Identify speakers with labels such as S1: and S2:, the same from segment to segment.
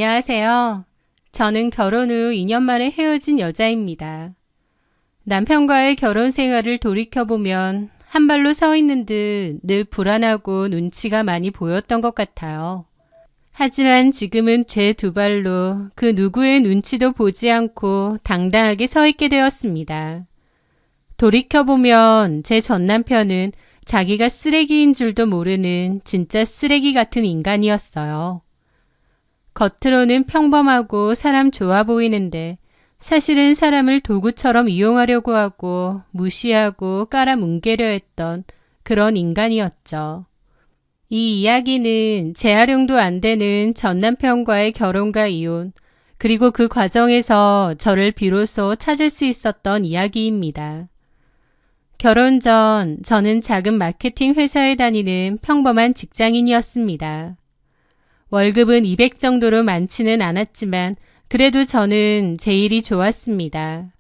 S1: 안녕하세요. 저는 결혼 후 2년 만에 헤어진 여자입니다. 남편과의 결혼 생활을 돌이켜보면 한 발로 서 있는 듯 늘 불안하고 눈치가 많이 보였던 것 같아요. 하지만 지금은 제 두 발로 그 누구의 눈치도 보지 않고 당당하게 서 있게 되었습니다. 돌이켜보면 제 전 남편은 자기가 쓰레기인 줄도 모르는 진짜 쓰레기 같은 인간이었어요. 겉으로는 평범하고 사람 좋아 보이는데 사실은 사람을 도구처럼 이용하려고 하고 무시하고 깔아뭉개려 했던 그런 인간이었죠. 이 이야기는 재활용도 안 되는 전 남편과의 결혼과 이혼, 그리고 그 과정에서 저를 비로소 찾을 수 있었던 이야기입니다. 결혼 전 저는 작은 마케팅 회사에 다니는 평범한 직장인이었습니다. 월급은 200 정도로 많지는 않았지만 그래도 저는 제 일이 좋았습니다.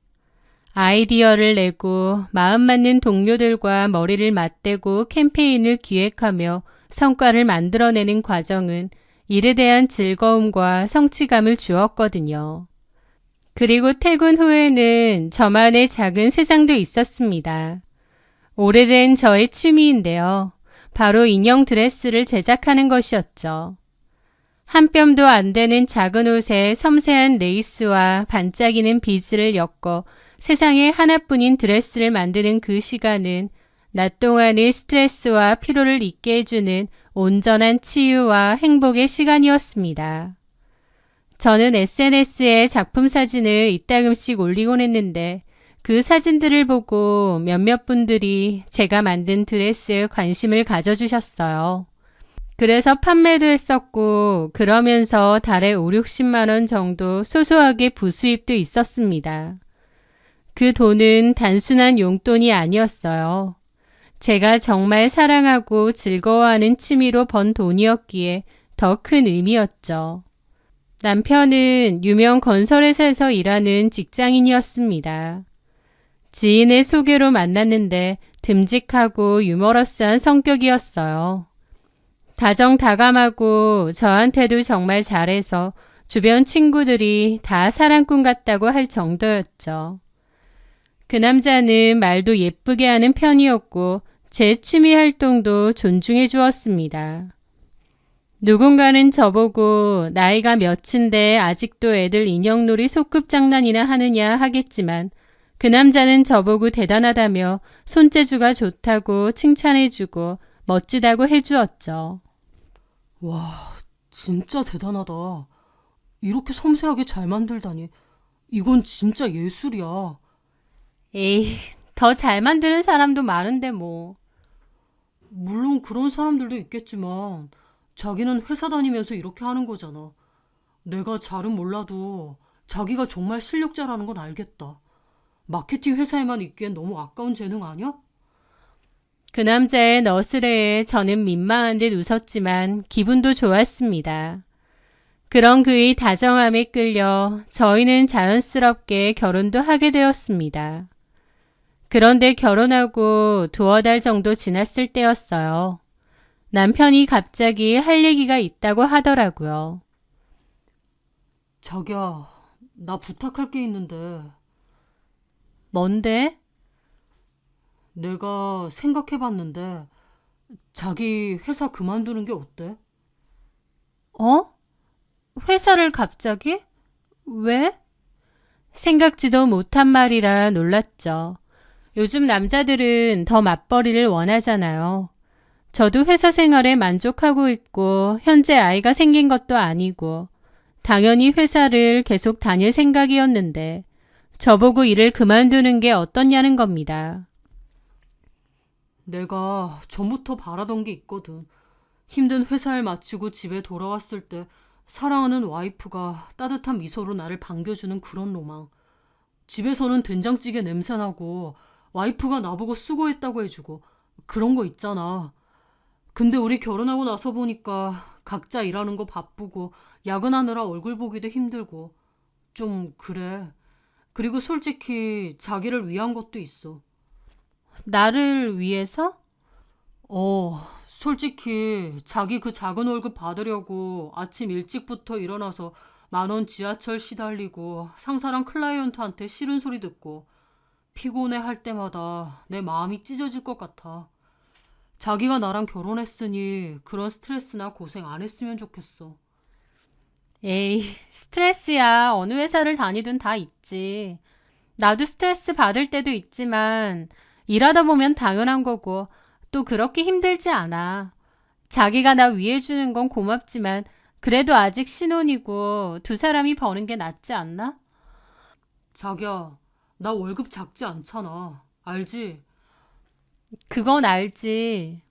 S1: 아이디어를 내고 마음 맞는 동료들과 머리를 맞대고 캠페인을 기획하며 성과를 만들어내는 과정은 일에 대한 즐거움과 성취감을 주었거든요. 그리고 퇴근 후에는 저만의 작은 세상도 있었습니다. 오래된 저의 취미인데요. 바로 인형 드레스를 제작하는 것이었죠. 한 뼘도 안 되는 작은 옷에 섬세한 레이스와 반짝이는 비즈를 엮어 세상에 하나뿐인 드레스를 만드는 그 시간은 낮 동안의 스트레스와 피로를 잊게 해주는 온전한 치유와 행복의 시간이었습니다. 저는 SNS에 작품 사진을 이따금씩 올리곤 했는데 그 사진들을 보고 몇몇 분들이 제가 만든 드레스에 관심을 가져주셨어요. 그래서 판매도 했었고 그러면서 달에 5, 60만 원 정도 소소하게 부수입도 있었습니다. 그 돈은 단순한 용돈이 아니었어요. 제가 정말 사랑하고 즐거워하는 취미로 번 돈이었기에 더 큰 의미였죠. 남편은 유명 건설회사에서 일하는 직장인이었습니다. 지인의 소개로 만났는데 듬직하고 유머러스한 성격이었어요. 다정다감하고 저한테도 정말 잘해서 주변 친구들이 다 사랑꾼 같다고 할 정도였죠. 그 남자는 말도 예쁘게 하는 편이었고 제 취미 활동도 존중해 주었습니다. 누군가는 저보고 나이가 몇인데 아직도 애들 인형놀이 소꿉장난이나 하느냐 하겠지만 그 남자는 저보고 대단하다며 손재주가 좋다고 칭찬해주고 멋지다고 해주었죠.
S2: 와, 진짜 대단하다. 이렇게 섬세하게 잘 만들다니. 이건 진짜 예술이야.
S1: 에이, 더 잘 만드는 사람도 많은데 뭐.
S2: 물론 그런 사람들도 있겠지만 자기는 회사 다니면서 이렇게 하는 거잖아. 내가 잘은 몰라도 자기가 정말 실력자라는 건 알겠다. 마케팅 회사에만 있기엔 너무 아까운 재능 아니야?
S1: 그 남자의 너스레에 저는 민망한 듯 웃었지만 기분도 좋았습니다. 그런 그의 다정함에 끌려 저희는 자연스럽게 결혼도 하게 되었습니다. 그런데 결혼하고 두어 달 정도 지났을 때였어요. 남편이 갑자기 할 얘기가 있다고 하더라고요.
S2: 자기야, 나 부탁할 게 있는데
S1: 뭔데?
S2: 내가 생각해봤는데 자기 회사 그만두는 게 어때?
S1: 어? 회사를 갑자기? 왜? 생각지도 못한 말이라 놀랐죠. 요즘 남자들은 더 맞벌이를 원하잖아요. 저도 회사 생활에 만족하고 있고 현재 아이가 생긴 것도 아니고 당연히 회사를 계속 다닐 생각이었는데 저보고 일을 그만두는 게 어떻냐는 겁니다.
S2: 내가 전부터 바라던 게 있거든. 힘든 회사일 마치고 집에 돌아왔을 때 사랑하는 와이프가 따뜻한 미소로 나를 반겨주는 그런 로망. 집에서는 된장찌개 냄새나고 와이프가 나보고 수고했다고 해주고 그런 거 있잖아. 근데 우리 결혼하고 나서 보니까 각자 일하는 거 바쁘고 야근하느라 얼굴 보기도 힘들고 좀 그래. 그리고 솔직히 자기를 위한 것도 있어.
S1: 나를 위해서?
S2: 어, 솔직히 자기 그 작은 월급 받으려고 아침 일찍부터 일어나서 10,000원 지하철 시달리고 상사랑 클라이언트한테 싫은 소리 듣고 피곤해 할 때마다 내 마음이 찢어질 것 같아. 자기가 나랑 결혼했으니 그런 스트레스나 고생 안 했으면 좋겠어.
S1: 에이, 스트레스야. 어느 회사를 다니든 다 있지. 나도 스트레스 받을 때도 있지만 일하다 보면 당연한 거고 또 그렇게 힘들지 않아. 자기가 나 위해주는 건 고맙지만 그래도 아직 신혼이고 두 사람이 버는 게 낫지 않나?
S2: 자기야, 나 월급 작지 않잖아. 알지?
S1: 그건 알지.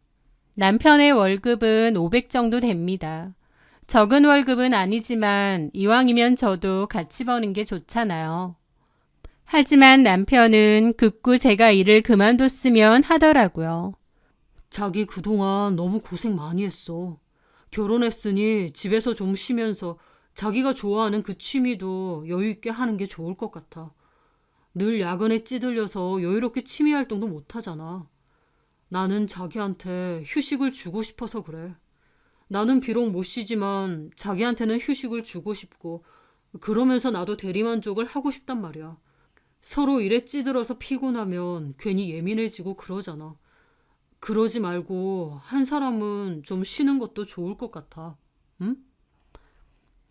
S1: 남편의 월급은 500 정도 됩니다. 적은 월급은 아니지만 이왕이면 저도 같이 버는 게 좋잖아요. 하지만 남편은 극구 제가 일을 그만뒀으면 하더라고요.
S2: 자기 그동안 너무 고생 많이 했어. 결혼했으니 집에서 좀 쉬면서 자기가 좋아하는 그 취미도 여유 있게 하는 게 좋을 것 같아. 늘 야근에 찌들려서 여유롭게 취미 활동도 못 하잖아. 나는 자기한테 휴식을 주고 싶어서 그래. 나는 비록 못 쉬지만 자기한테는 휴식을 주고 싶고 그러면서 나도 대리만족을 하고 싶단 말이야. 서로 일에 찌들어서 피곤하면 괜히 예민해지고 그러잖아. 그러지 말고 한 사람은 좀 쉬는 것도 좋을 것 같아. 응?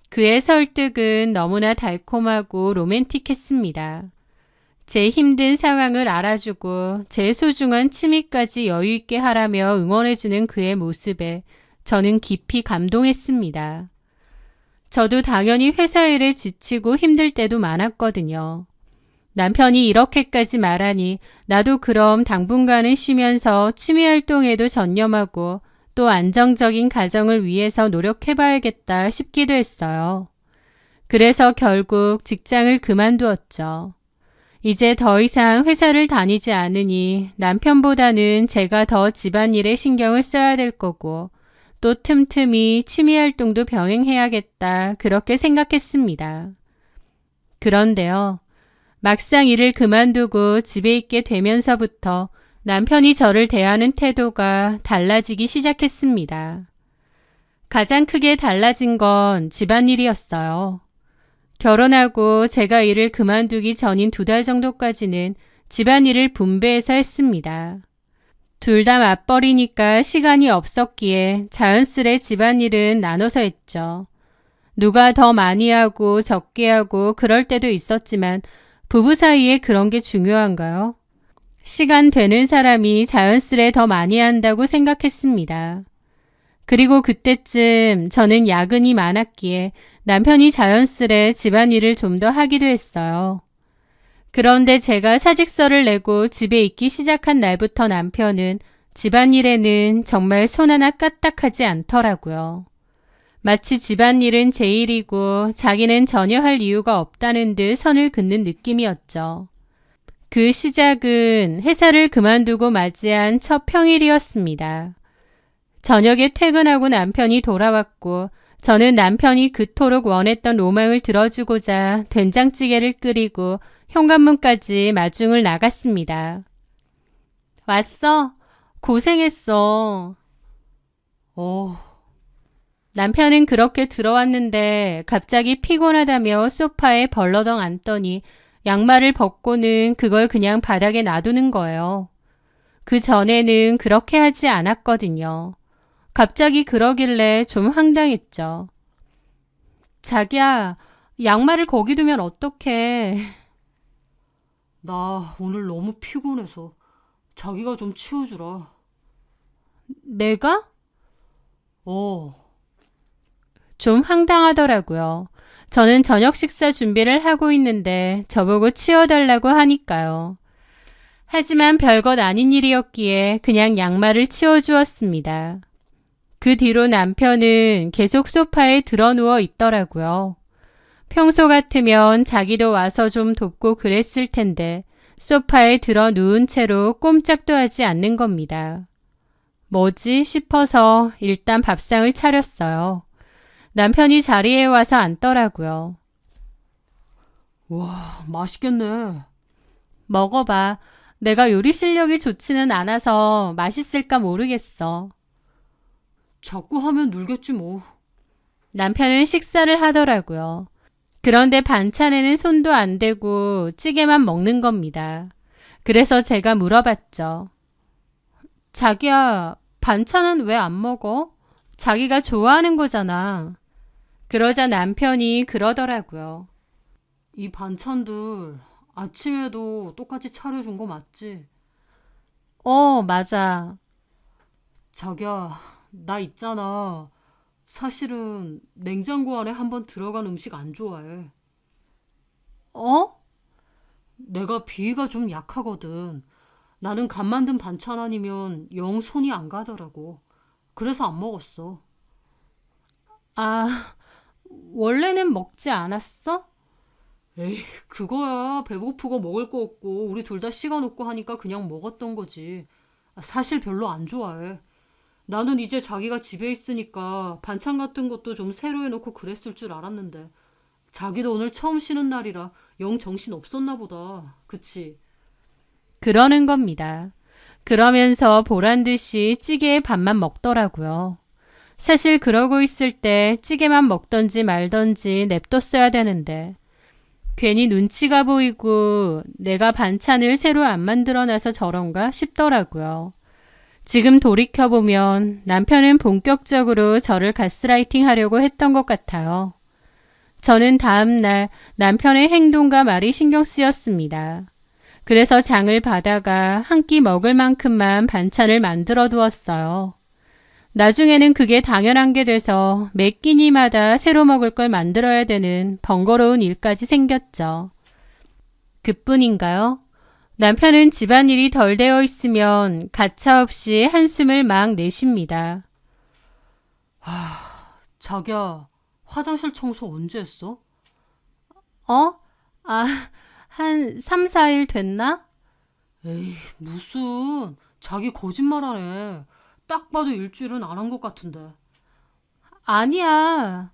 S1: 그의 설득은 너무나 달콤하고 로맨틱했습니다. 제 힘든 상황을 알아주고 제 소중한 취미까지 여유 있게 하라며 응원해주는 그의 모습에 저는 깊이 감동했습니다. 저도 당연히 회사 일에 지치고 힘들 때도 많았거든요. 남편이 이렇게까지 말하니 나도 그럼 당분간은 쉬면서 취미 활동에도 전념하고 또 안정적인 가정을 위해서 노력해봐야겠다 싶기도 했어요. 그래서 결국 직장을 그만두었죠. 이제 더 이상 회사를 다니지 않으니 남편보다는 제가 더 집안일에 신경을 써야 될 거고 또 틈틈이 취미 활동도 병행해야겠다 그렇게 생각했습니다. 그런데요. 막상 일을 그만두고 집에 있게 되면서부터 남편이 저를 대하는 태도가 달라지기 시작했습니다. 가장 크게 달라진 건 집안일이었어요. 결혼하고 제가 일을 그만두기 전인 2달 정도까지는 집안일을 분배해서 했습니다. 둘 다 맞벌이니까 시간이 없었기에 자연스레 집안일은 나눠서 했죠. 누가 더 많이 하고 적게 하고 그럴 때도 있었지만 부부 사이에 그런 게 중요한가요? 시간 되는 사람이 자연스레 더 많이 한다고 생각했습니다. 그리고 그때쯤 저는 야근이 많았기에 남편이 자연스레 집안일을 좀 더 하기도 했어요. 그런데 제가 사직서를 내고 집에 있기 시작한 날부터 남편은 집안일에는 정말 손 하나 까딱하지 않더라고요. 마치 집안일은 제 일이고 자기는 전혀 할 이유가 없다는 듯 선을 긋는 느낌이었죠. 그 시작은 회사를 그만두고 맞이한 첫 평일이었습니다. 저녁에 퇴근하고 남편이 돌아왔고 저는 남편이 그토록 원했던 로망을 들어주고자 된장찌개를 끓이고 현관문까지 마중을 나갔습니다. 왔어? 고생했어. 남편은 그렇게 들어왔는데 갑자기 피곤하다며 소파에 벌러덩 앉더니 양말을 벗고는 그걸 그냥 바닥에 놔두는 거예요. 그 전에는 그렇게 하지 않았거든요. 갑자기 그러길래 좀 황당했죠. 자기야, 양말을 거기 두면 어떡해.
S2: 나 오늘 너무 피곤해서 자기가 좀 치워주라.
S1: 내가?
S2: 어.
S1: 좀 황당하더라고요. 저는 저녁 식사 준비를 하고 있는데 저보고 치워달라고 하니까요. 하지만 별것 아닌 일이었기에 그냥 양말을 치워주었습니다. 그 뒤로 남편은 계속 소파에 드러누워 있더라고요. 평소 같으면 자기도 와서 좀 돕고 그랬을 텐데 소파에 들어 누운 채로 꼼짝도 하지 않는 겁니다. 뭐지 싶어서 일단 밥상을 차렸어요. 남편이 자리에 와서 앉더라고요.
S2: 와, 맛있겠네.
S1: 먹어봐. 내가 요리 실력이 좋지는 않아서 맛있을까 모르겠어.
S2: 자꾸 하면 늘겠지 뭐.
S1: 남편은 식사를 하더라고요. 그런데 반찬에는 손도 안 대고 찌개만 먹는 겁니다. 그래서 제가 물어봤죠. 자기야, 반찬은 왜 안 먹어? 자기가 좋아하는 거잖아. 그러자 남편이 그러더라고요.
S2: 이 반찬들 아침에도 똑같이 차려준 거 맞지?
S1: 맞아.
S2: 자기야, 나 있잖아. 사실은 냉장고 안에 한번 들어간 음식 안 좋아해.
S1: 어?
S2: 내가 비위가 좀 약하거든. 나는 간 만든 반찬 아니면 영 손이 안 가더라고. 그래서 안 먹었어.
S1: 아, 원래는 먹지 않았어?
S2: 에이, 그거야. 배고프고 먹을 거 없고 우리 둘 다 시간 없고 하니까 그냥 먹었던 거지. 사실 별로 안 좋아해. 나는 이제 자기가 집에 있으니까 반찬 같은 것도 좀 새로 해놓고 그랬을 줄 알았는데 자기도 오늘 처음 쉬는 날이라 영 정신 없었나 보다. 그치?
S1: 그러는 겁니다. 그러면서 보란 듯이 찌개에 밥만 먹더라고요. 사실 그러고 있을 때 찌개만 먹던지 말던지 냅뒀어야 되는데 괜히 눈치가 보이고 내가 반찬을 새로 안 만들어놔서 저런가 싶더라고요. 지금 돌이켜보면 남편은 본격적으로 저를 가스라이팅 하려고 했던 것 같아요. 저는 다음날 남편의 행동과 말이 신경 쓰였습니다. 그래서 장을 봐다가 한 끼 먹을 만큼만 반찬을 만들어 두었어요. 나중에는 그게 당연한 게 돼서 매 끼니마다 새로 먹을 걸 만들어야 되는 번거로운 일까지 생겼죠. 그뿐인가요? 남편은 집안일이 덜 되어 있으면 가차없이 한숨을 막 내쉽니다.
S2: 자기야, 화장실 청소 언제 했어?
S1: 어? 아, 한 3, 4일 됐나?
S2: 에이, 무슨. 자기 거짓말하네. 딱 봐도 일주일은 안 한 것 같은데.
S1: 아니야.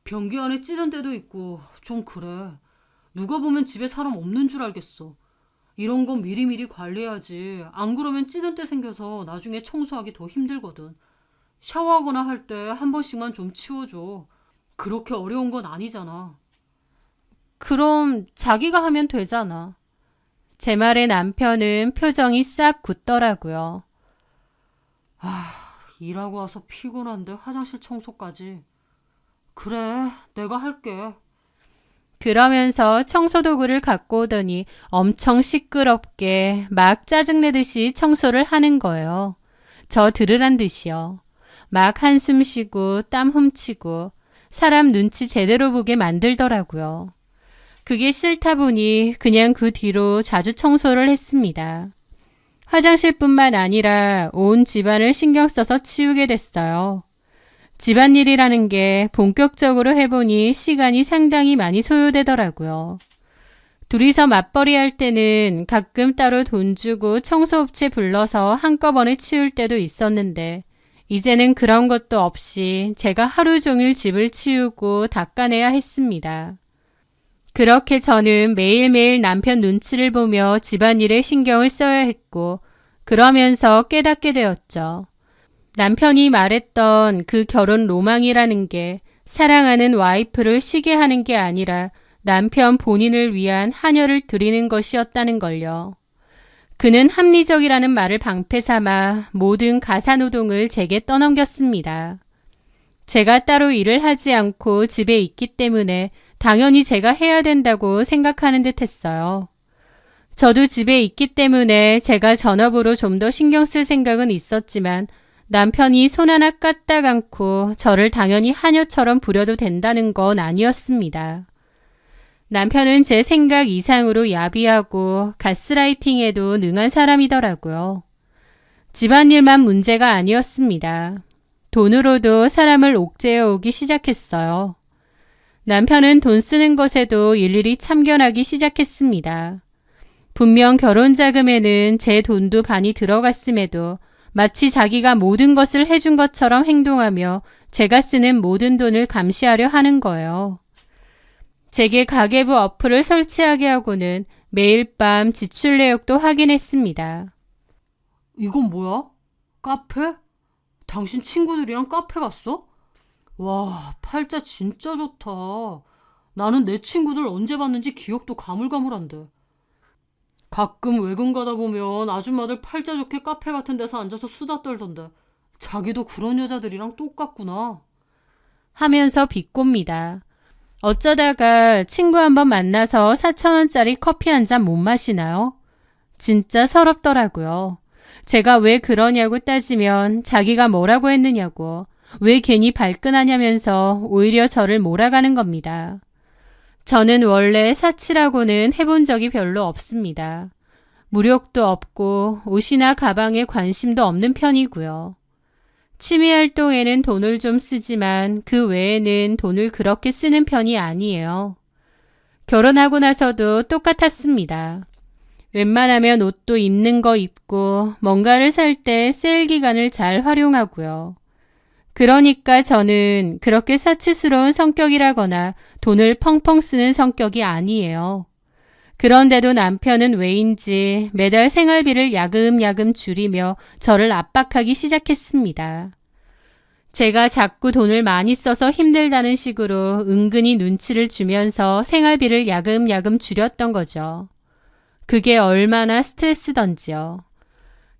S2: 변기 안에 찌든 데도 있고 좀 그래. 누가 보면 집에 사람 없는 줄 알겠어. 이런 건 미리미리 관리해야지. 안 그러면 찌든 데 생겨서 나중에 청소하기 더 힘들거든. 샤워하거나 할 때 한 번씩만 좀 치워줘. 그렇게 어려운 건 아니잖아.
S1: 그럼 자기가 하면 되잖아. 제 말에 남편은 표정이 싹 굳더라고요.
S2: 일하고 와서 피곤한데 화장실 청소까지. 그래, 내가 할게.
S1: 그러면서 청소도구를 갖고 오더니 엄청 시끄럽게 막 짜증내듯이 청소를 하는 거예요. 저 들으란 듯이요. 막 한숨 쉬고 땀 훔치고 사람 눈치 제대로 보게 만들더라고요. 그게 싫다 보니 그냥 그 뒤로 자주 청소를 했습니다. 화장실뿐만 아니라 온 집안을 신경 써서 치우게 됐어요. 집안일이라는 게 본격적으로 해보니 시간이 상당히 많이 소요되더라고요. 둘이서 맞벌이 할 때는 가끔 따로 돈 주고 청소업체 불러서 한꺼번에 치울 때도 있었는데 이제는 그런 것도 없이 제가 하루 종일 집을 치우고 닦아내야 했습니다. 그렇게 저는 매일매일 남편 눈치를 보며 집안일에 신경을 써야 했고 그러면서 깨닫게 되었죠. 남편이 말했던 그 결혼 로망이라는 게 사랑하는 와이프를 쉬게 하는 게 아니라 남편 본인을 위한 한여를 드리는 것이었다는 걸요. 그는 합리적이라는 말을 방패 삼아 모든 가사노동을 제게 떠넘겼습니다. 제가 따로 일을 하지 않고 집에 있기 때문에 당연히 제가 해야 된다고 생각하는 듯 했어요. 저도 집에 있기 때문에 제가 전업으로 좀 더 신경 쓸 생각은 있었지만 남편이 손 하나 까딱 않고 저를 당연히 하녀처럼 부려도 된다는 건 아니었습니다. 남편은 제 생각 이상으로 야비하고 가스라이팅에도 능한 사람이더라고요. 집안일만 문제가 아니었습니다. 돈으로도 사람을 옥죄어 오기 시작했어요. 남편은 돈 쓰는 것에도 일일이 참견하기 시작했습니다. 분명 결혼 자금에는 제 돈도 반이 들어갔음에도 마치 자기가 모든 것을 해준 것처럼 행동하며 제가 쓰는 모든 돈을 감시하려 하는 거예요. 제게 가계부 어플을 설치하게 하고는 매일 밤 지출 내역도 확인했습니다.
S2: 이건 뭐야? 카페? 당신 친구들이랑 카페 갔어? 와, 팔자 진짜 좋다. 나는 내 친구들 언제 봤는지 기억도 가물가물한데. 가끔 외근 가다 보면 아줌마들 팔자 좋게 카페 같은 데서 앉아서 수다 떨던데. 자기도 그런 여자들이랑 똑같구나.
S1: 하면서 비꼽니다. 어쩌다가 친구 한번 만나서 4,000원짜리 커피 한 잔 못 마시나요? 진짜 서럽더라고요. 제가 왜 그러냐고 따지면 자기가 뭐라고 했느냐고, 왜 괜히 발끈하냐면서 오히려 저를 몰아가는 겁니다. 저는 원래 사치라고는 해본 적이 별로 없습니다. 무력도 없고 옷이나 가방에 관심도 없는 편이고요. 취미 활동에는 돈을 좀 쓰지만 그 외에는 돈을 그렇게 쓰는 편이 아니에요. 결혼하고 나서도 똑같았습니다. 웬만하면 옷도 입는 거 입고 뭔가를 살 때 세일 기간을 잘 활용하고요. 그러니까 저는 그렇게 사치스러운 성격이라거나 돈을 펑펑 쓰는 성격이 아니에요. 그런데도 남편은 왜인지 매달 생활비를 야금야금 줄이며 저를 압박하기 시작했습니다. 제가 자꾸 돈을 많이 써서 힘들다는 식으로 은근히 눈치를 주면서 생활비를 야금야금 줄였던 거죠. 그게 얼마나 스트레스던지요.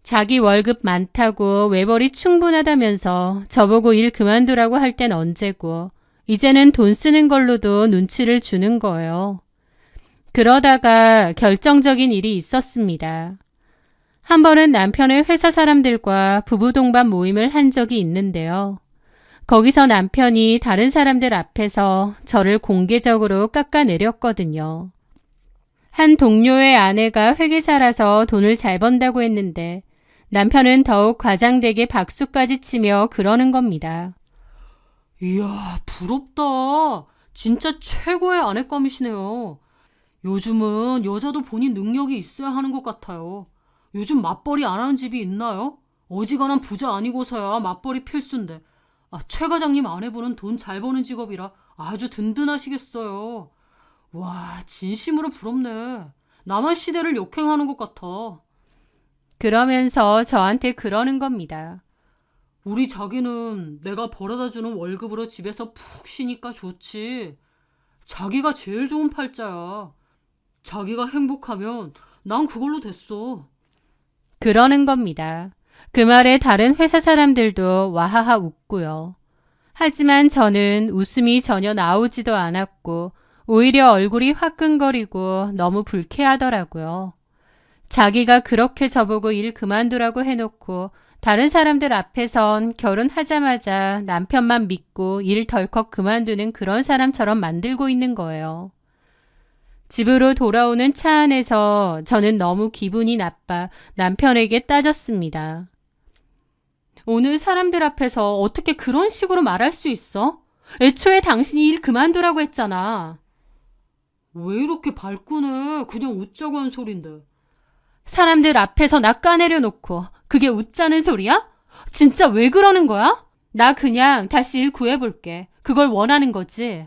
S1: 자기 월급 많다고 외벌이 충분하다면서 저보고 일 그만두라고 할 땐 언제고, 이제는 돈 쓰는 걸로도 눈치를 주는 거예요. 그러다가 결정적인 일이 있었습니다. 한 번은 남편의 회사 사람들과 부부 동반 모임을 한 적이 있는데요. 거기서 남편이 다른 사람들 앞에서 저를 공개적으로 깎아내렸거든요. 한 동료의 아내가 회계사라서 돈을 잘 번다고 했는데 남편은 더욱 과장되게 박수까지 치며 그러는 겁니다.
S2: 이야, 부럽다. 진짜 최고의 아내감이시네요. 요즘은 여자도 본인 능력이 있어야 하는 것 같아요. 요즘 맞벌이 안 하는 집이 있나요? 어지간한 부자 아니고서야 맞벌이 필수인데. 최 과장님 아내분은 돈 잘 버는 직업이라 아주 든든하시겠어요. 와, 진심으로 부럽네. 나만 시대를 역행하는 것 같아.
S1: 그러면서 저한테 그러는 겁니다.
S2: 우리 자기는 내가 벌어다주는 월급으로 집에서 푹 쉬니까 좋지. 자기가 제일 좋은 팔자야. 자기가 행복하면 난 그걸로 됐어.
S1: 그러는 겁니다. 그 말에 다른 회사 사람들도 와하하 웃고요. 하지만 저는 웃음이 전혀 나오지도 않았고 오히려 얼굴이 화끈거리고 너무 불쾌하더라고요. 자기가 그렇게 저보고 일 그만두라고 해놓고 다른 사람들 앞에선 결혼하자마자 남편만 믿고 일 덜컥 그만두는 그런 사람처럼 만들고 있는 거예요. 집으로 돌아오는 차 안에서 저는 너무 기분이 나빠 남편에게 따졌습니다. 오늘 사람들 앞에서 어떻게 그런 식으로 말할 수 있어? 애초에 당신이 일 그만두라고 했잖아.
S2: 왜 이렇게 발끈해? 그냥 웃자고 한 소린데.
S1: 사람들 앞에서 나 까내려 놓고 그게 웃자는 소리야? 진짜 왜 그러는 거야? 나 그냥 다시 일 구해볼게. 그걸 원하는 거지.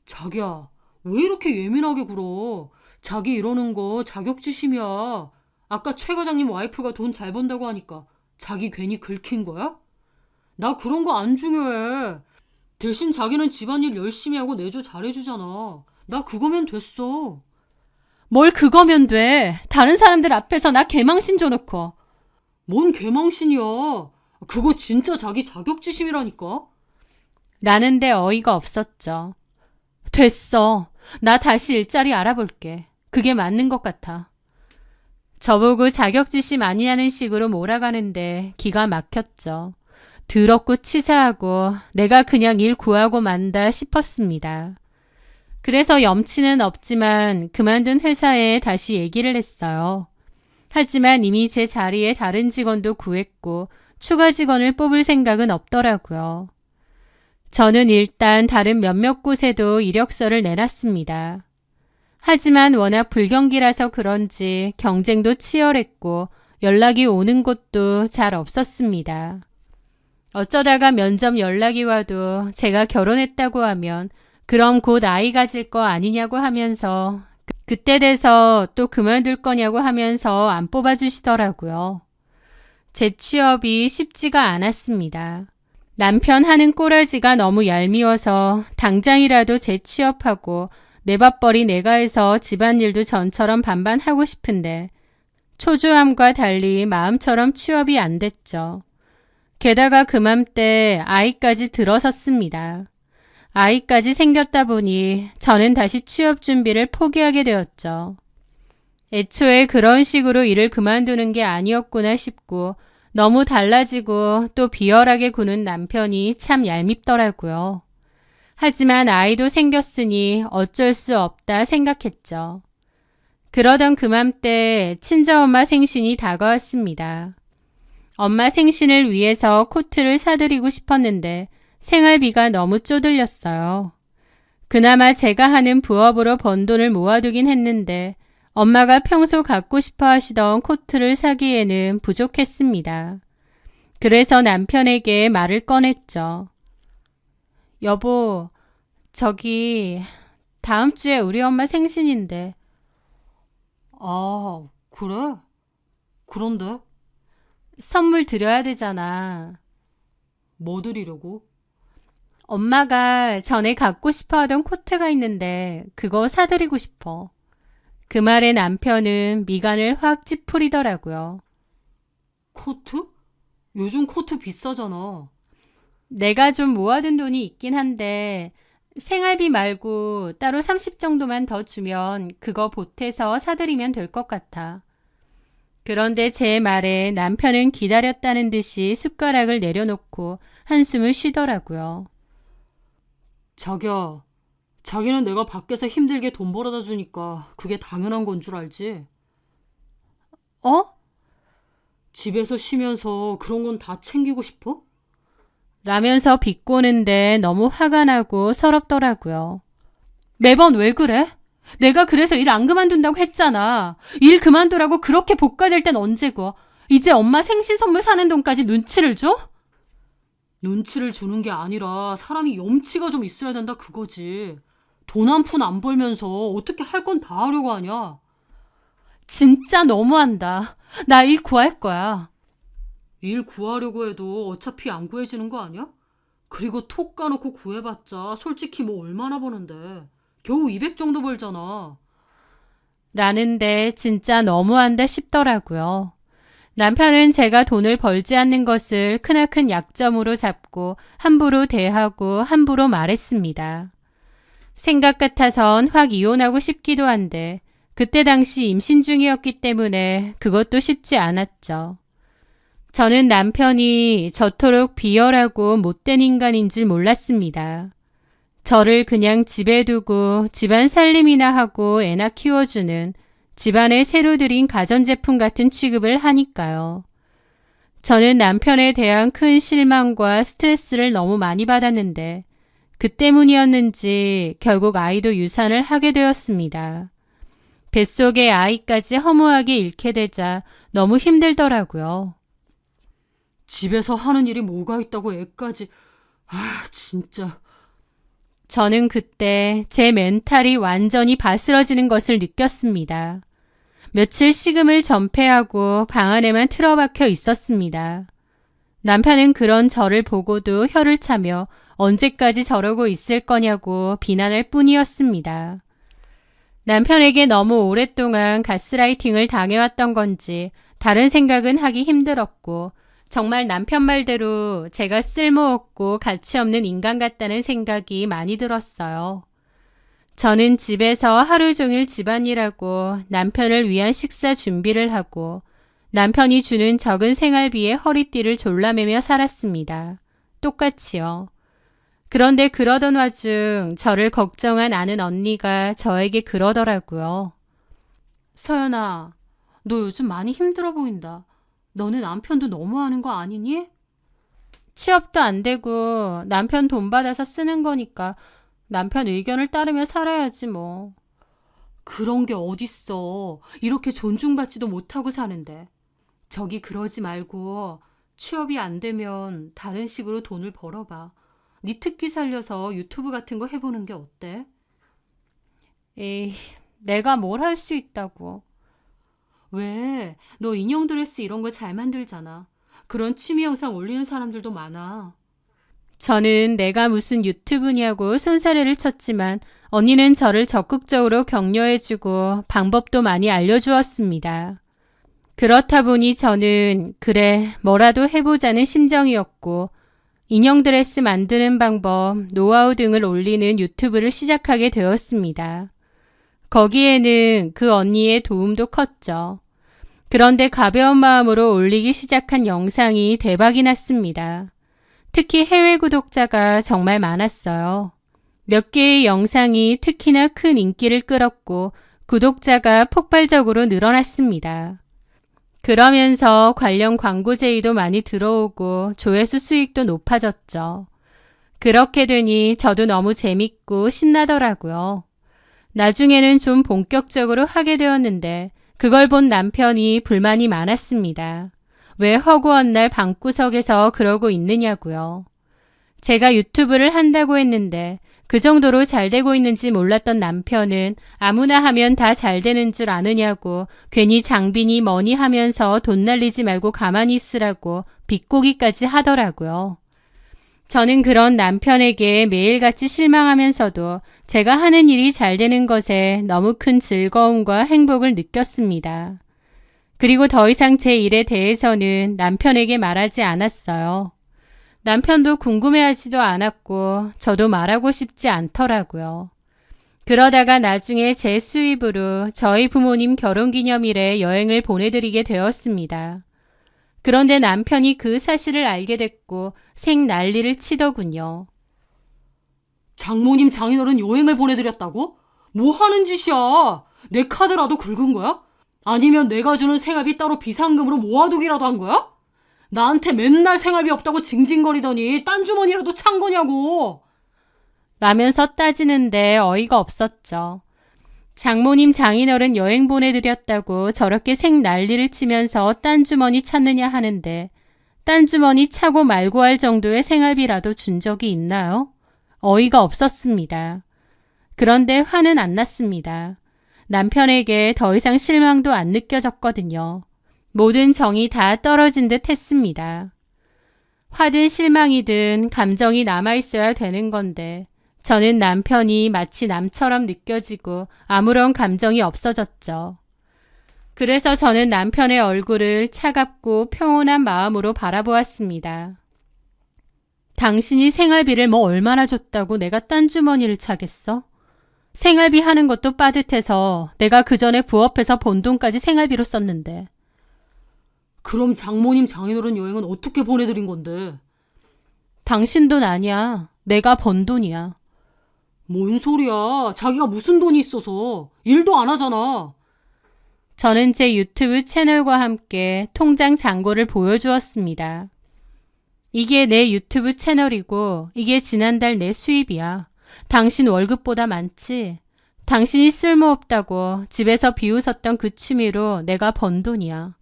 S2: 자기야, 왜 이렇게 예민하게 굴어? 자기 이러는 거 자격지심이야. 아까 최 과장님 와이프가 돈 잘 번다고 하니까 자기 괜히 긁힌 거야? 나 그런 거 안 중요해. 대신 자기는 집안일 열심히 하고 내조 잘해주잖아. 나 그거면 됐어.
S1: 뭘 그거면 돼. 다른 사람들 앞에서 나 개망신 줘놓고.
S2: 뭔 개망신이야. 그거 진짜 자기 자격지심이라니까.
S1: 라는데 어이가 없었죠. 됐어. 나 다시 일자리 알아볼게. 그게 맞는 것 같아. 저보고 자격지심 아니냐는 식으로 몰아가는데 기가 막혔죠. 더럽고 치사하고 내가 그냥 일 구하고 만다 싶었습니다. 그래서 염치는 없지만 그만둔 회사에 다시 얘기를 했어요. 하지만 이미 제 자리에 다른 직원도 구했고 추가 직원을 뽑을 생각은 없더라고요. 저는 일단 다른 몇몇 곳에도 이력서를 내놨습니다. 하지만 워낙 불경기라서 그런지 경쟁도 치열했고 연락이 오는 곳도 잘 없었습니다. 어쩌다가 면접 연락이 와도 제가 결혼했다고 하면 그럼 곧 아이 가질 거 아니냐고 하면서 그때 돼서 또 그만둘 거냐고 하면서 안 뽑아주시더라고요. 재취업이 쉽지가 않았습니다. 남편 하는 꼬라지가 너무 얄미워서 당장이라도 재취업하고 내 밥벌이 내가 해서 집안일도 전처럼 반반 하고 싶은데 초조함과 달리 마음처럼 취업이 안 됐죠. 게다가 그맘때 아이까지 들어섰습니다. 아이까지 생겼다 보니 저는 다시 취업 준비를 포기하게 되었죠. 애초에 그런 식으로 일을 그만두는 게 아니었구나 싶고 너무 달라지고 또 비열하게 구는 남편이 참 얄밉더라고요. 하지만 아이도 생겼으니 어쩔 수 없다 생각했죠. 그러던 그맘때 친정엄마 생신이 다가왔습니다. 엄마 생신을 위해서 코트를 사드리고 싶었는데 생활비가 너무 쪼들렸어요. 그나마 제가 하는 부업으로 번 돈을 모아두긴 했는데 엄마가 평소 갖고 싶어 하시던 코트를 사기에는 부족했습니다. 그래서 남편에게 말을 꺼냈죠. 여보, 저기 다음 주에 우리 엄마 생신인데.
S2: 아, 그래? 그런데
S1: 선물 드려야 되잖아.
S2: 뭐 드리려고?
S1: 엄마가 전에 갖고 싶어 하던 코트가 있는데 그거 사드리고 싶어. 그 말에 남편은 미간을 확 찌푸리더라고요.
S2: 코트? 요즘 코트 비싸잖아.
S1: 내가 좀 모아둔 돈이 있긴 한데 생활비 말고 따로 30 정도만 더 주면 그거 보태서 사드리면 될 것 같아. 그런데 제 말에 남편은 기다렸다는 듯이 숟가락을 내려놓고 한숨을 쉬더라고요.
S2: 자기야, 자기는 내가 밖에서 힘들게 돈 벌어다 주니까 그게 당연한 건 줄 알지?
S1: 어?
S2: 집에서 쉬면서 그런 건 다 챙기고 싶어?
S1: 라면서 비꼬는데 너무 화가 나고 서럽더라고요. 매번 왜 그래? 내가 그래서 일 안 그만둔다고 했잖아. 일 그만두라고 그렇게 복가될 땐 언제고. 이제 엄마 생신 선물 사는 돈까지 눈치를 줘?
S2: 눈치를 주는 게 아니라 사람이 염치가 좀 있어야 된다 그거지. 돈 한 푼 안 벌면서 어떻게 할 건 다 하려고 하냐?
S1: 진짜 너무한다. 나 일 구할 거야.
S2: 일 구하려고 해도 어차피 안 구해지는 거 아니야? 그리고 톡 까놓고 구해봤자 솔직히 뭐 얼마나 버는데. 겨우 200 정도 벌잖아.
S1: 라는데 진짜 너무한다 싶더라고요. 남편은 제가 돈을 벌지 않는 것을 크나큰 약점으로 잡고 함부로 대하고 함부로 말했습니다. 생각 같아선 확 이혼하고 싶기도 한데 그때 당시 임신 중이었기 때문에 그것도 쉽지 않았죠. 저는 남편이 저토록 비열하고 못된 인간인 줄 몰랐습니다. 저를 그냥 집에 두고 집안 살림이나 하고 애나 키워주는 집안에 새로 들인 가전제품 같은 취급을 하니까요. 저는 남편에 대한 큰 실망과 스트레스를 너무 많이 받았는데 그 때문이었는지 결국 아이도 유산을 하게 되었습니다. 뱃속의 아이까지 허무하게 잃게 되자 너무 힘들더라고요.
S2: 집에서 하는 일이 뭐가 있다고 애까지. 아, 진짜.
S1: 저는 그때 제 멘탈이 완전히 바스러지는 것을 느꼈습니다. 며칠 식음을 전폐하고 방 안에만 틀어박혀 있었습니다. 남편은 그런 저를 보고도 혀를 차며 언제까지 저러고 있을 거냐고 비난할 뿐이었습니다. 남편에게 너무 오랫동안 가스라이팅을 당해왔던 건지 다른 생각은 하기 힘들었고 정말 남편 말대로 제가 쓸모없고 가치 없는 인간 같다는 생각이 많이 들었어요. 저는 집에서 하루 종일 집안일하고 남편을 위한 식사 준비를 하고 남편이 주는 적은 생활비에 허리띠를 졸라매며 살았습니다. 똑같이요. 그런데 그러던 와중 저를 걱정한 아는 언니가 저에게 그러더라고요.
S2: 서연아, 너 요즘 많이 힘들어 보인다. 너네 남편도 너무하는 거 아니니?
S1: 취업도 안 되고 남편 돈 받아서 쓰는 거니까 남편 의견을 따르며 살아야지 뭐.
S2: 그런 게 어딨어. 이렇게 존중받지도 못하고 사는데. 저기 그러지 말고 취업이 안 되면 다른 식으로 돈을 벌어봐. 네 특기 살려서 유튜브 같은 거 해보는 게 어때?
S1: 에이, 내가 뭘 할 수 있다고.
S2: 왜? 너 인형 드레스 이런 거 잘 만들잖아. 그런 취미 영상 올리는 사람들도 많아.
S1: 저는 내가 무슨 유튜브냐고 손사래를 쳤지만 언니는 저를 적극적으로 격려해주고 방법도 많이 알려주었습니다. 그렇다 보니 저는 그래 뭐라도 해보자는 심정이었고 인형 드레스 만드는 방법, 노하우 등을 올리는 유튜브를 시작하게 되었습니다. 거기에는 그 언니의 도움도 컸죠. 그런데 가벼운 마음으로 올리기 시작한 영상이 대박이 났습니다. 특히 해외 구독자가 정말 많았어요. 몇 개의 영상이 특히나 큰 인기를 끌었고 구독자가 폭발적으로 늘어났습니다. 그러면서 관련 광고 제의도 많이 들어오고 조회수 수익도 높아졌죠. 그렇게 되니 저도 너무 재밌고 신나더라고요. 나중에는 좀 본격적으로 하게 되었는데 그걸 본 남편이 불만이 많았습니다. 왜 허구한 날 방구석에서 그러고 있느냐고요. 제가 유튜브를 한다고 했는데 그 정도로 잘 되고 있는지 몰랐던 남편은 아무나 하면 다 잘 되는 줄 아느냐고 괜히 장비니 뭐니 하면서 돈 날리지 말고 가만히 있으라고 비꼬기까지 하더라고요. 저는 그런 남편에게 매일같이 실망하면서도 제가 하는 일이 잘 되는 것에 너무 큰 즐거움과 행복을 느꼈습니다. 그리고 더 이상 제 일에 대해서는 남편에게 말하지 않았어요. 남편도 궁금해하지도 않았고 저도 말하고 싶지 않더라고요. 그러다가 나중에 제 수입으로 저희 부모님 결혼기념일에 여행을 보내드리게 되었습니다. 그런데 남편이 그 사실을 알게 됐고 생난리를 치더군요.
S2: 장모님 장인어른 여행을 보내드렸다고? 뭐 하는 짓이야? 내 카드라도 긁은 거야? 아니면 내가 주는 생활비 따로 비상금으로 모아두기라도 한 거야? 나한테 맨날 생활비 없다고 징징거리더니 딴 주머니라도 찬 거냐고.
S1: 라면서 따지는데 어이가 없었죠. 장모님 장인어른 여행 보내드렸다고 저렇게 생난리를 치면서 딴 주머니 찾느냐 하는데 딴 주머니 차고 말고 할 정도의 생활비라도 준 적이 있나요? 어이가 없었습니다. 그런데 화는 안 났습니다. 남편에게 더 이상 실망도 안 느껴졌거든요. 모든 정이 다 떨어진 듯 했습니다. 화든 실망이든 감정이 남아있어야 되는 건데 저는 남편이 마치 남처럼 느껴지고 아무런 감정이 없어졌죠. 그래서 저는 남편의 얼굴을 차갑고 평온한 마음으로 바라보았습니다. 당신이 생활비를 뭐 얼마나 줬다고 내가 딴 주머니를 차겠어? 생활비 하는 것도 빠듯해서 내가 그 전에 부업해서 본 돈까지 생활비로 썼는데.
S2: 그럼 장모님 장인어른 여행은 어떻게 보내드린 건데?
S1: 당신 돈 아니야. 내가 번 돈이야.
S2: 뭔 소리야. 자기가 무슨 돈이 있어서. 일도 안 하잖아.
S1: 저는 제 유튜브 채널과 함께 통장 잔고를 보여주었습니다. 이게 내 유튜브 채널이고 이게 지난달 내 수입이야. 당신 월급보다 많지? 당신이 쓸모없다고 집에서 비웃었던 그 취미로 내가 번 돈이야.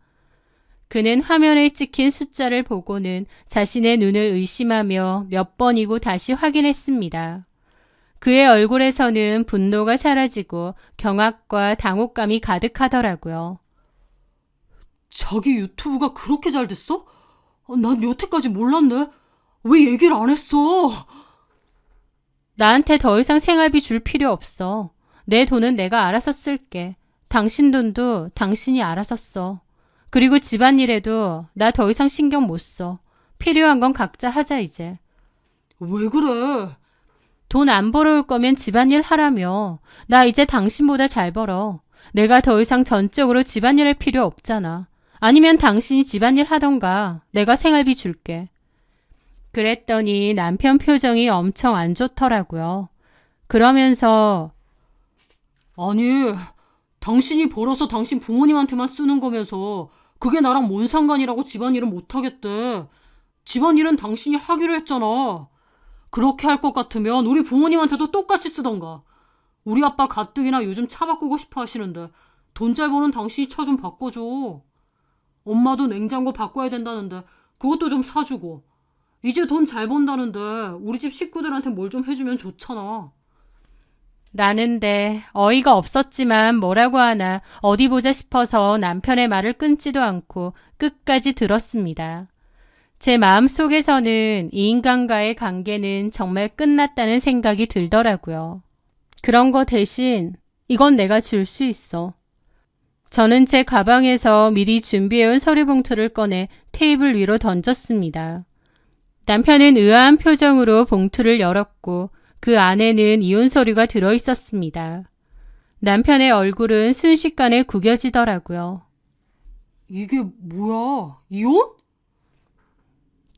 S1: 그는 화면에 찍힌 숫자를 보고는 자신의 눈을 의심하며 몇 번이고 다시 확인했습니다. 그의 얼굴에서는 분노가 사라지고 경악과 당혹감이 가득하더라고요.
S2: 자기 유튜브가 그렇게 잘 됐어? 난 여태까지 몰랐네. 왜 얘기를 안 했어?
S1: 나한테 더 이상 생활비 줄 필요 없어. 내 돈은 내가 알아서 쓸게. 당신 돈도 당신이 알아서 써. 그리고 집안일에도 나 더 이상 신경 못 써. 필요한 건 각자 하자 이제.
S2: 왜 그래?
S1: 돈 안 벌어올 거면 집안일 하라며. 나 이제 당신보다 잘 벌어. 내가 더 이상 전적으로 집안일 할 필요 없잖아. 아니면 당신이 집안일 하던가 내가 생활비 줄게. 그랬더니 남편 표정이 엄청 안 좋더라고요. 그러면서
S2: 아니, 당신이 벌어서 당신 부모님한테만 쓰는 거면서 그게 나랑 뭔 상관이라고 집안일은 못하겠대. 집안일은 당신이 하기로 했잖아. 그렇게 할 것 같으면 우리 부모님한테도 똑같이 쓰던가. 우리 아빠 가뜩이나 요즘 차 바꾸고 싶어 하시는데 돈 잘 버는 당신이 차 좀 바꿔줘. 엄마도 냉장고 바꿔야 된다는데 그것도 좀 사주고. 이제 돈 잘 번다는데 우리 집 식구들한테 뭘 좀 해주면 좋잖아.
S1: 라는데 어이가 없었지만 뭐라고 하나 어디 보자 싶어서 남편의 말을 끊지도 않고 끝까지 들었습니다. 제 마음속에서는 이 인간과의 관계는 정말 끝났다는 생각이 들더라고요. 그런 거 대신 이건 내가 줄 수 있어. 저는 제 가방에서 미리 준비해온 서류 봉투를 꺼내 테이블 위로 던졌습니다. 남편은 의아한 표정으로 봉투를 열었고 그 안에는 이혼 서류가 들어있었습니다. 남편의 얼굴은 순식간에 구겨지더라고요.
S2: 이게 뭐야? 이혼?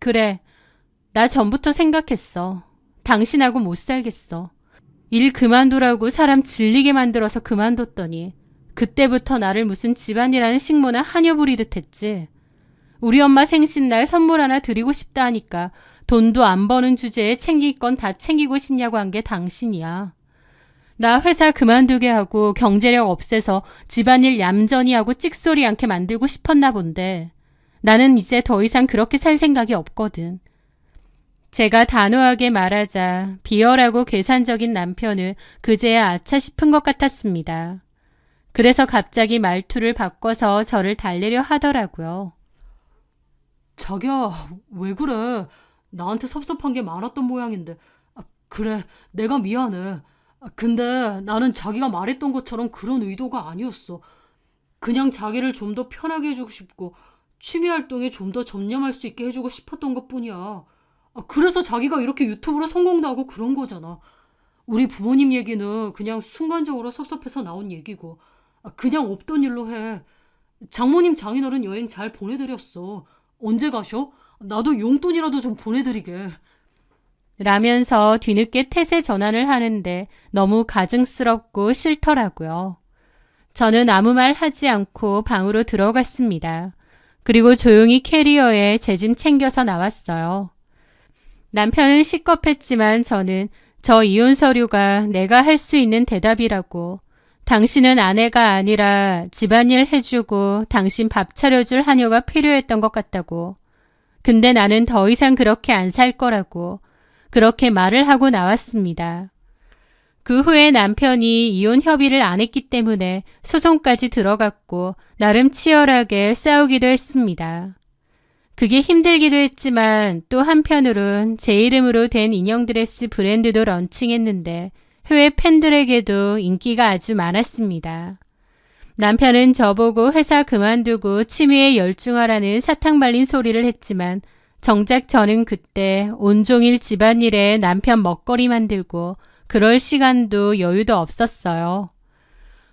S1: 그래, 나 전부터 생각했어. 당신하고 못 살겠어. 일 그만두라고 사람 질리게 만들어서 그만뒀더니 그때부터 나를 무슨 집안이라는 식모나 하녀 부리듯 했지. 우리 엄마 생신날 선물 하나 드리고 싶다 하니까 돈도 안 버는 주제에 챙길 건 다 챙기고 싶냐고 한 게 당신이야. 나 회사 그만두게 하고 경제력 없애서 집안일 얌전히 하고 찍소리 않게 만들고 싶었나 본데 나는 이제 더 이상 그렇게 살 생각이 없거든. 제가 단호하게 말하자 비열하고 계산적인 남편은 그제야 아차 싶은 것 같았습니다. 그래서 갑자기 말투를 바꿔서 저를 달래려 하더라고요.
S2: 자기야, 왜 그래? 나한테 섭섭한 게 많았던 모양인데. 그래, 내가 미안해. 근데 나는 자기가 말했던 것처럼 그런 의도가 아니었어. 그냥 자기를 좀 더 편하게 해주고 싶고 취미 활동에 좀 더 전념할 수 있게 해주고 싶었던 것뿐이야. 그래서 자기가 이렇게 유튜브로 성공도 하고 그런 거잖아. 우리 부모님 얘기는 그냥 순간적으로 섭섭해서 나온 얘기고 그냥 없던 일로 해. 장모님 장인어른 여행 잘 보내드렸어. 언제 가셔? 나도 용돈이라도 좀 보내드리게.
S1: 라면서 뒤늦게 태세 전환을 하는데 너무 가증스럽고 싫더라고요. 저는 아무 말 하지 않고 방으로 들어갔습니다. 그리고 조용히 캐리어에 제 짐 챙겨서 나왔어요. 남편은 식겁했지만 저는 저 이혼 서류가 내가 할 수 있는 대답이라고, 당신은 아내가 아니라 집안일 해주고 당신 밥 차려줄 하녀가 필요했던 것 같다고, 근데 나는 더 이상 그렇게 안 살 거라고 그렇게 말을 하고 나왔습니다. 그 후에 남편이 이혼 협의를 안 했기 때문에 소송까지 들어갔고 나름 치열하게 싸우기도 했습니다. 그게 힘들기도 했지만 또 한편으론 제 이름으로 된 인형 드레스 브랜드도 런칭했는데 해외 팬들에게도 인기가 아주 많았습니다. 남편은 저보고 회사 그만두고 취미에 열중하라는 사탕 발린 소리를 했지만 정작 저는 그때 온종일 집안일에 남편 먹거리 만들고 그럴 시간도 여유도 없었어요.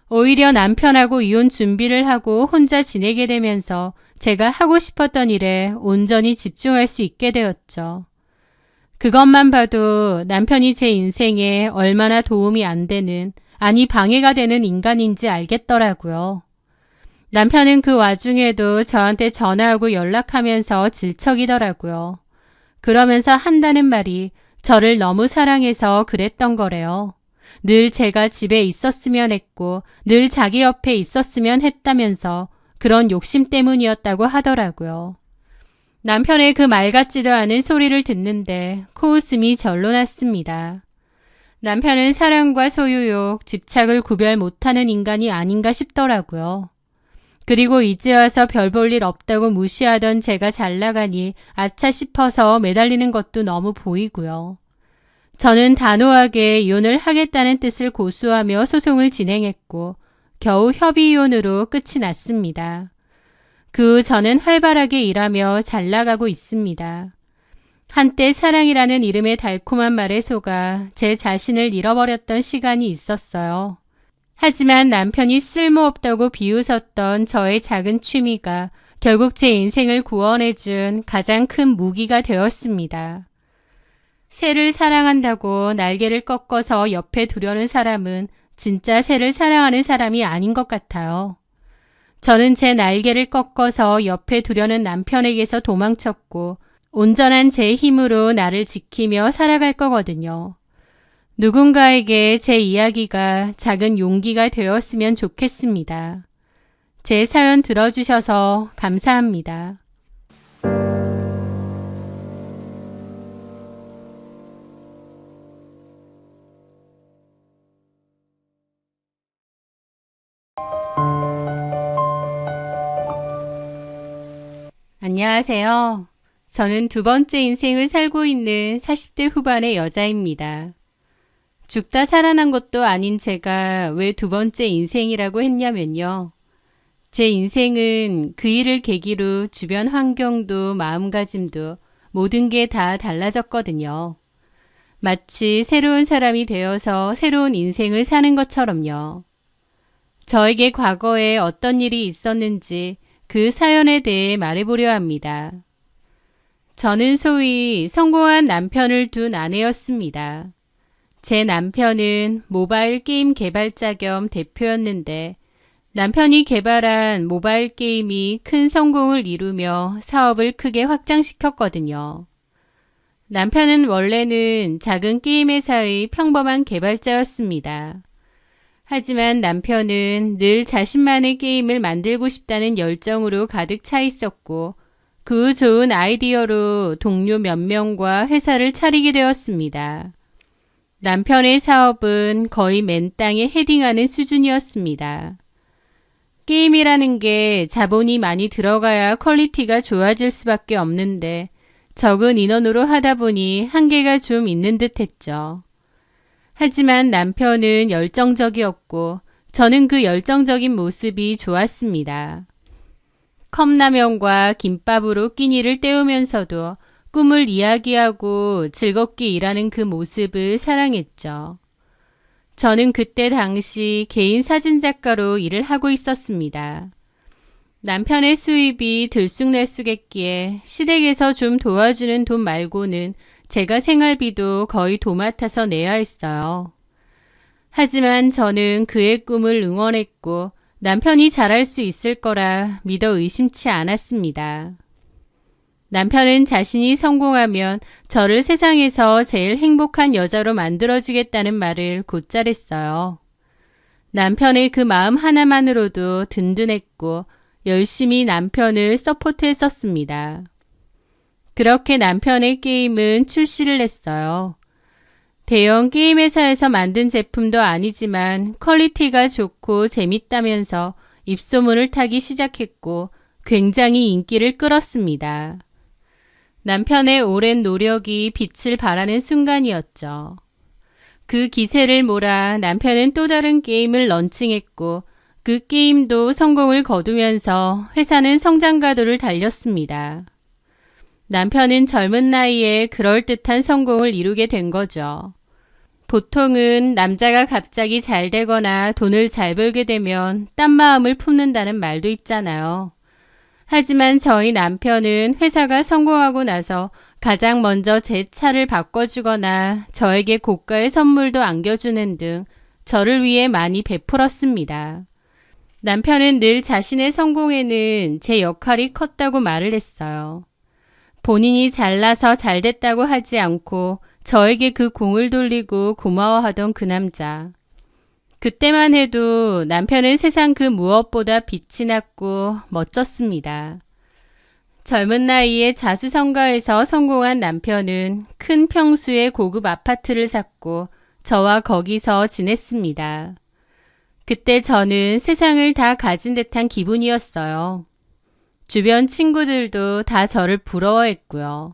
S1: 오히려 남편하고 이혼 준비를 하고 혼자 지내게 되면서 제가 하고 싶었던 일에 온전히 집중할 수 있게 되었죠. 그것만 봐도 남편이 제 인생에 얼마나 도움이 안 되는, 아니 방해가 되는 인간인지 알겠더라고요. 남편은 그 와중에도 저한테 전화하고 연락하면서 질척이더라고요. 그러면서 한다는 말이 저를 너무 사랑해서 그랬던 거래요. 늘 제가 집에 있었으면 했고 늘 자기 옆에 있었으면 했다면서 그런 욕심 때문이었다고 하더라고요. 남편의 그 말 같지도 않은 소리를 듣는데 코웃음이 절로 났습니다. 남편은 사랑과 소유욕, 집착을 구별 못하는 인간이 아닌가 싶더라고요. 그리고 이제 와서 별 볼 일 없다고 무시하던 제가 잘 나가니 아차 싶어서 매달리는 것도 너무 보이고요. 저는 단호하게 이혼을 하겠다는 뜻을 고수하며 소송을 진행했고 겨우 협의 이혼으로 끝이 났습니다. 그 후 저는 활발하게 일하며 잘 나가고 있습니다. 한때 사랑이라는 이름의 달콤한 말에 속아 제 자신을 잃어버렸던 시간이 있었어요. 하지만 남편이 쓸모없다고 비웃었던 저의 작은 취미가 결국 제 인생을 구원해준 가장 큰 무기가 되었습니다. 새를 사랑한다고 날개를 꺾어서 옆에 두려는 사람은 진짜 새를 사랑하는 사람이 아닌 것 같아요. 저는 제 날개를 꺾어서 옆에 두려는 남편에게서 도망쳤고 온전한 제 힘으로 나를 지키며 살아갈 거거든요. 누군가에게 제 이야기가 작은 용기가 되었으면 좋겠습니다. 제 사연 들어주셔서 감사합니다. 안녕하세요. 저는 두 번째 인생을 살고 있는 40대 후반의 여자입니다. 죽다 살아난 것도 아닌 제가 왜 두 번째 인생이라고 했냐면요. 제 인생은 그 일을 계기로 주변 환경도 마음가짐도 모든 게 다 달라졌거든요. 마치 새로운 사람이 되어서 새로운 인생을 사는 것처럼요. 저에게 과거에 어떤 일이 있었는지 그 사연에 대해 말해보려 합니다. 저는 소위 성공한 남편을 둔 아내였습니다. 제 남편은 모바일 게임 개발자 겸 대표였는데 남편이 개발한 모바일 게임이 큰 성공을 이루며 사업을 크게 확장시켰거든요. 남편은 원래는 작은 게임 회사의 평범한 개발자였습니다. 하지만 남편은 늘 자신만의 게임을 만들고 싶다는 열정으로 가득 차 있었고 그 좋은 아이디어로 동료 몇 명과 회사를 차리게 되었습니다. 남편의 사업은 거의 맨 땅에 헤딩하는 수준이었습니다. 게임이라는 게 자본이 많이 들어가야 퀄리티가 좋아질 수밖에 없는데 적은 인원으로 하다 보니 한계가 좀 있는 듯 했죠. 하지만 남편은 열정적이었고 저는 그 열정적인 모습이 좋았습니다. 컵라면과 김밥으로 끼니를 때우면서도 꿈을 이야기하고 즐겁게 일하는 그 모습을 사랑했죠. 저는 그때 당시 개인 사진작가로 일을 하고 있었습니다. 남편의 수입이 들쑥날쑥했기에 시댁에서 좀 도와주는 돈 말고는 제가 생활비도 거의 도맡아서 내야 했어요. 하지만 저는 그의 꿈을 응원했고 남편이 잘할 수 있을 거라 믿어 의심치 않았습니다. 남편은 자신이 성공하면 저를 세상에서 제일 행복한 여자로 만들어주겠다는 말을 곧잘 했어요. 남편의 그 마음 하나만으로도 든든했고 열심히 남편을 서포트했었습니다. 그렇게 남편의 게임은 출시를 했어요. 대형 게임 회사에서 만든 제품도 아니지만 퀄리티가 좋고 재밌다면서 입소문을 타기 시작했고 굉장히 인기를 끌었습니다. 남편의 오랜 노력이 빛을 발하는 순간이었죠. 그 기세를 몰아 남편은 또 다른 게임을 런칭했고 그 게임도 성공을 거두면서 회사는 성장가도를 달렸습니다. 남편은 젊은 나이에 그럴듯한 성공을 이루게 된 거죠. 보통은 남자가 갑자기 잘 되거나 돈을 잘 벌게 되면 딴 마음을 품는다는 말도 있잖아요. 하지만 저희 남편은 회사가 성공하고 나서 가장 먼저 제 차를 바꿔주거나 저에게 고가의 선물도 안겨주는 등 저를 위해 많이 베풀었습니다. 남편은 늘 자신의 성공에는 제 역할이 컸다고 말을 했어요. 본인이 잘나서 잘됐다고 하지 않고 저에게 그 공을 돌리고 고마워하던 그 남자. 그때만 해도 남편은 세상 그 무엇보다 빛이 났고 멋졌습니다. 젊은 나이에 자수성가해서 성공한 남편은 큰 평수의 고급 아파트를 샀고 저와 거기서 지냈습니다. 그때 저는 세상을 다 가진 듯한 기분이었어요. 주변 친구들도 다 저를 부러워했고요.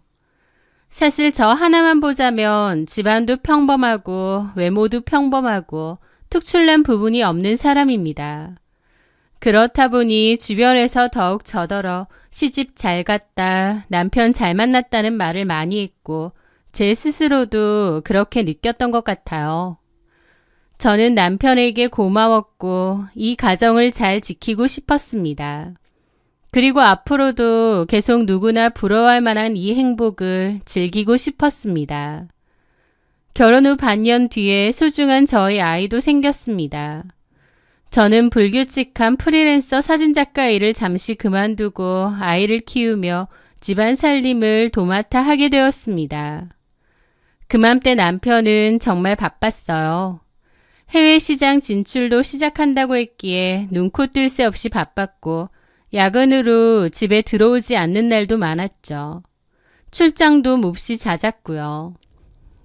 S1: 사실 저 하나만 보자면 집안도 평범하고 외모도 평범하고 특출난 부분이 없는 사람입니다. 그렇다 보니 주변에서 더욱 저더러 시집 잘 갔다, 남편 잘 만났다는 말을 많이 했고 제 스스로도 그렇게 느꼈던 것 같아요. 저는 남편에게 고마웠고 이 가정을 잘 지키고 싶었습니다. 그리고 앞으로도 계속 누구나 부러워할 만한 이 행복을 즐기고 싶었습니다. 결혼 후 반년 뒤에 소중한 저희 아이도 생겼습니다. 저는 불규칙한 프리랜서 사진작가 일을 잠시 그만두고 아이를 키우며 집안 살림을 도맡아 하게 되었습니다. 그맘때 남편은 정말 바빴어요. 해외 시장 진출도 시작한다고 했기에 눈코 뜰 새 없이 바빴고 야근으로 집에 들어오지 않는 날도 많았죠. 출장도 몹시 잦았고요.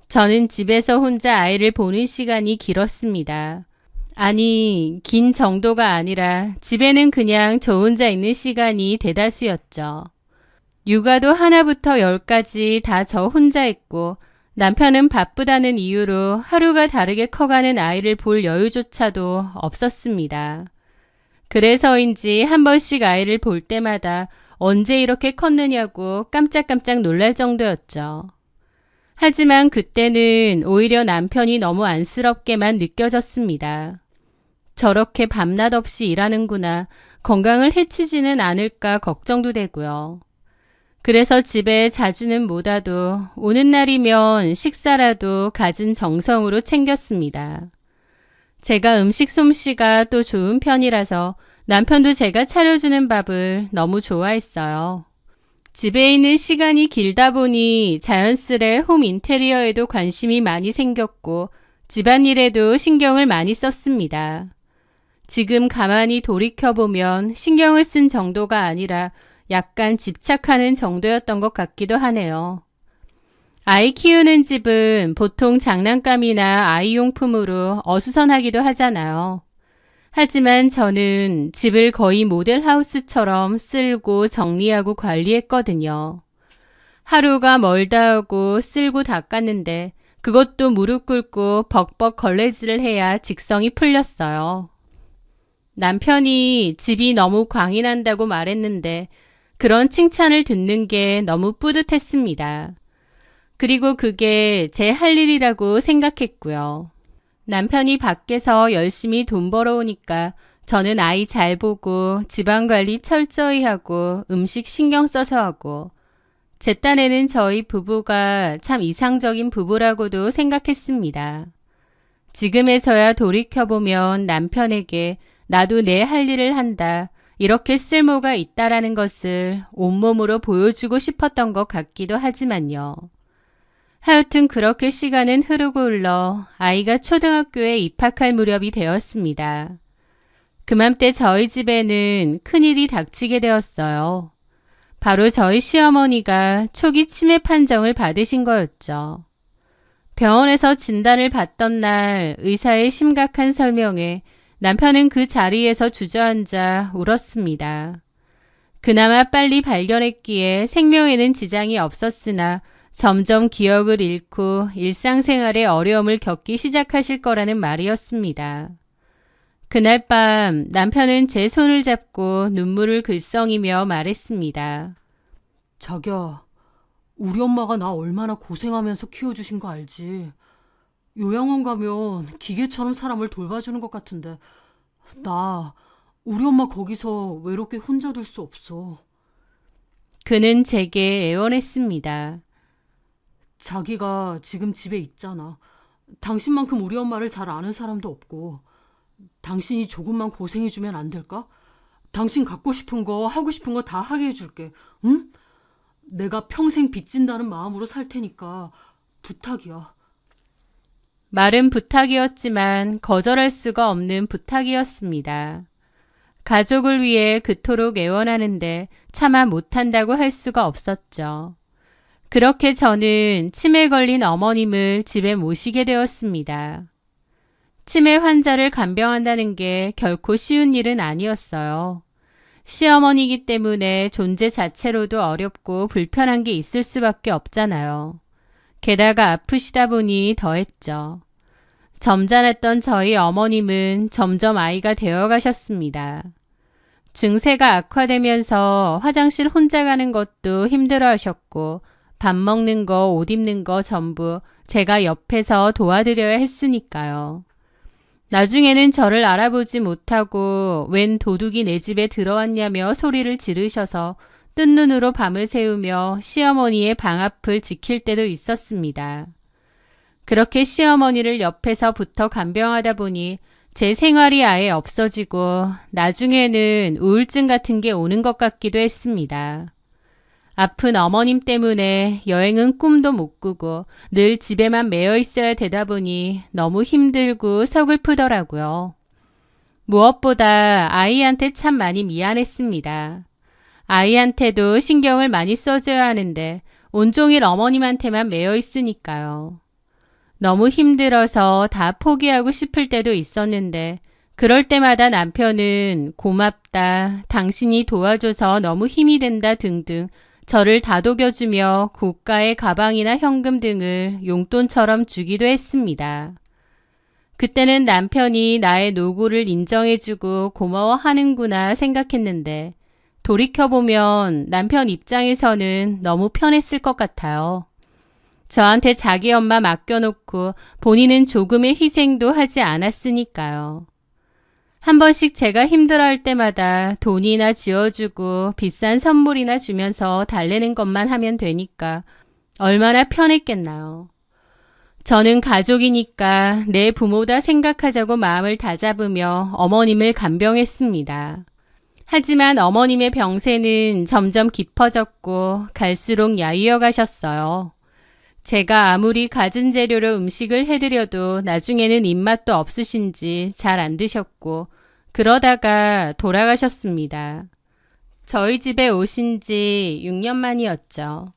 S1: 저는 집에서 혼자 아이를 보는 시간이 길었습니다. 아니, 긴 정도가 아니라 집에는 그냥 저 혼자 있는 시간이 대다수였죠. 육아도 하나부터 열까지 다 저 혼자 했고 남편은 바쁘다는 이유로 하루가 다르게 커가는 아이를 볼 여유조차도 없었습니다. 그래서인지 한 번씩 아이를 볼 때마다 언제 이렇게 컸느냐고 깜짝깜짝 놀랄 정도였죠. 하지만 그때는 오히려 남편이 너무 안쓰럽게만 느껴졌습니다. 저렇게 밤낮 없이 일하는구나, 건강을 해치지는 않을까 걱정도 되고요. 그래서 집에 자주는 못 와도 오는 날이면 식사라도 갖은 정성으로 챙겼습니다. 제가 음식 솜씨가 또 좋은 편이라서 남편도 제가 차려주는 밥을 너무 좋아했어요. 집에 있는 시간이 길다 보니 자연스레 홈 인테리어에도 관심이 많이 생겼고 집안일에도 신경을 많이 썼습니다. 지금 가만히 돌이켜보면 신경을 쓴 정도가 아니라 약간 집착하는 정도였던 것 같기도 하네요. 아이 키우는 집은 보통 장난감이나 아이용품으로 어수선하기도 하잖아요. 하지만 저는 집을 거의 모델하우스처럼 쓸고 정리하고 관리했거든요. 하루가 멀다 하고 쓸고 닦았는데 그것도 무릎 꿇고 벅벅 걸레질을 해야 직성이 풀렸어요. 남편이 집이 너무 광이 난다고 말했는데 그런 칭찬을 듣는 게 너무 뿌듯했습니다. 그리고 그게 제 할 일이라고 생각했고요. 남편이 밖에서 열심히 돈 벌어오니까 저는 아이 잘 보고 집안관리 철저히 하고 음식 신경 써서 하고 제 딴에는 저희 부부가 참 이상적인 부부라고도 생각했습니다. 지금에서야 돌이켜보면 남편에게 나도 내 할 일을 한다, 이렇게 쓸모가 있다라는 것을 온몸으로 보여주고 싶었던 것 같기도 하지만요. 하여튼 그렇게 시간은 흐르고 흘러 아이가 초등학교에 입학할 무렵이 되었습니다. 그맘때 저희 집에는 큰일이 닥치게 되었어요. 바로 저희 시어머니가 초기 치매 판정을 받으신 거였죠. 병원에서 진단을 받던 날 의사의 심각한 설명에 남편은 그 자리에서 주저앉아 울었습니다. 그나마 빨리 발견했기에 생명에는 지장이 없었으나 점점 기억을 잃고 일상생활에 어려움을 겪기 시작하실 거라는 말이었습니다. 그날 밤 남편은 제 손을 잡고 눈물을 글썽이며 말했습니다.
S2: 자기야, 우리 엄마가 나 얼마나 고생하면서 키워주신 거 알지? 요양원 가면 기계처럼 사람을 돌봐주는 것 같은데 우리 엄마 거기서 외롭게 혼자 둘 수 없어.
S1: 그는 제게 애원했습니다.
S2: 자기가 지금 집에 있잖아. 당신만큼 우리 엄마를 잘 아는 사람도 없고 당신이 조금만 고생해주면 안 될까? 당신 갖고 싶은 거 하고 싶은 거 다 하게 해줄게. 응? 내가 평생 빚진다는 마음으로 살 테니까 부탁이야.
S1: 말은 부탁이었지만 거절할 수가 없는 부탁이었습니다. 가족을 위해 그토록 애원하는데 차마 못한다고 할 수가 없었죠. 그렇게 저는 치매 걸린 어머님을 집에 모시게 되었습니다. 치매 환자를 간병한다는 게 결코 쉬운 일은 아니었어요. 시어머니이기 때문에 존재 자체로도 어렵고 불편한 게 있을 수밖에 없잖아요. 게다가 아프시다 보니 더했죠. 점잖았던 저희 어머님은 점점 아이가 되어 가셨습니다. 증세가 악화되면서 화장실 혼자 가는 것도 힘들어 하셨고 밥 먹는 거, 옷 입는 거 전부 제가 옆에서 도와드려야 했으니까요. 나중에는 저를 알아보지 못하고 웬 도둑이 내 집에 들어왔냐며 소리를 지르셔서 뜬 눈으로 밤을 새우며 시어머니의 방 앞을 지킬 때도 있었습니다. 그렇게 시어머니를 옆에서 붙어 간병하다 보니 제 생활이 아예 없어지고 나중에는 우울증 같은 게 오는 것 같기도 했습니다. 아픈 어머님 때문에 여행은 꿈도 못 꾸고 늘 집에만 매여 있어야 되다 보니 너무 힘들고 서글프더라고요. 무엇보다 아이한테 참 많이 미안했습니다. 아이한테도 신경을 많이 써줘야 하는데 온종일 어머님한테만 매여 있으니까요. 너무 힘들어서 다 포기하고 싶을 때도 있었는데 그럴 때마다 남편은 고맙다, 당신이 도와줘서 너무 힘이 된다 등등 저를 다독여주며 고가의 가방이나 현금 등을 용돈처럼 주기도 했습니다. 그때는 남편이 나의 노고를 인정해주고 고마워하는구나 생각했는데 돌이켜보면 남편 입장에서는 너무 편했을 것 같아요. 저한테 자기 엄마 맡겨놓고 본인은 조금의 희생도 하지 않았으니까요. 한 번씩 제가 힘들어할 때마다 돈이나 쥐어주고 비싼 선물이나 주면서 달래는 것만 하면 되니까 얼마나 편했겠나요. 저는 가족이니까 내 부모다 생각하자고 마음을 다잡으며 어머님을 간병했습니다. 하지만 어머님의 병세는 점점 깊어졌고 갈수록 야위어 가셨어요. 제가 아무리 갖은 재료로 음식을 해드려도 나중에는 입맛도 없으신지 잘 안 드셨고 그러다가 돌아가셨습니다. 저희 집에 오신 지 6년 만이었죠.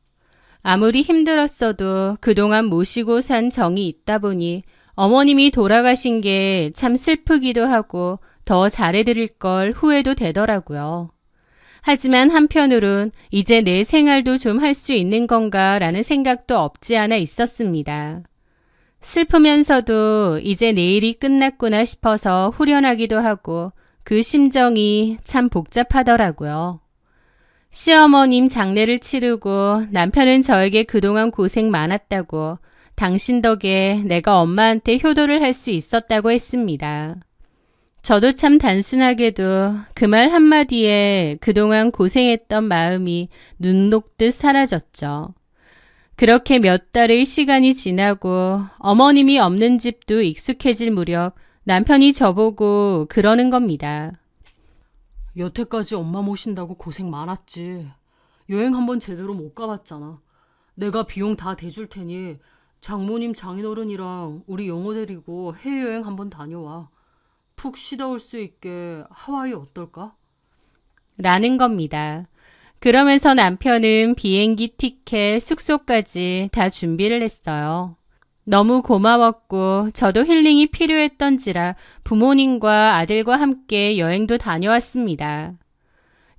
S1: 아무리 힘들었어도 그동안 모시고 산 정이 있다 보니 어머님이 돌아가신 게 참 슬프기도 하고 더 잘해드릴 걸 후회도 되더라고요. 하지만 한편으론 이제 내 생활도 좀 할 수 있는 건가 라는 생각도 없지 않아 있었습니다. 슬프면서도 이제 내일이 끝났구나 싶어서 후련하기도 하고 그 심정이 참 복잡하더라고요. 시어머님 장례를 치르고 남편은 저에게 그동안 고생 많았다고 당신 덕에 내가 엄마한테 효도를 할 수 있었다고 했습니다. 저도 참 단순하게도 그 말 한마디에 그동안 고생했던 마음이 눈 녹듯 사라졌죠. 그렇게 몇 달의 시간이 지나고 어머님이 없는 집도 익숙해질 무렵 남편이 저보고 그러는 겁니다.
S2: 여태까지 엄마 모신다고 고생 많았지. 여행 한번 제대로 못 가봤잖아. 내가 비용 다 대줄 테니 장모님 장인어른이랑 우리 영호 데리고 해외여행 한번 다녀와. 푹 쉬다 올 수 있게 하와이 어떨까?
S1: 라는 겁니다. 그러면서 남편은 비행기 티켓, 숙소까지 다 준비를 했어요. 너무 고마웠고 저도 힐링이 필요했던지라 부모님과 아들과 함께 여행도 다녀왔습니다.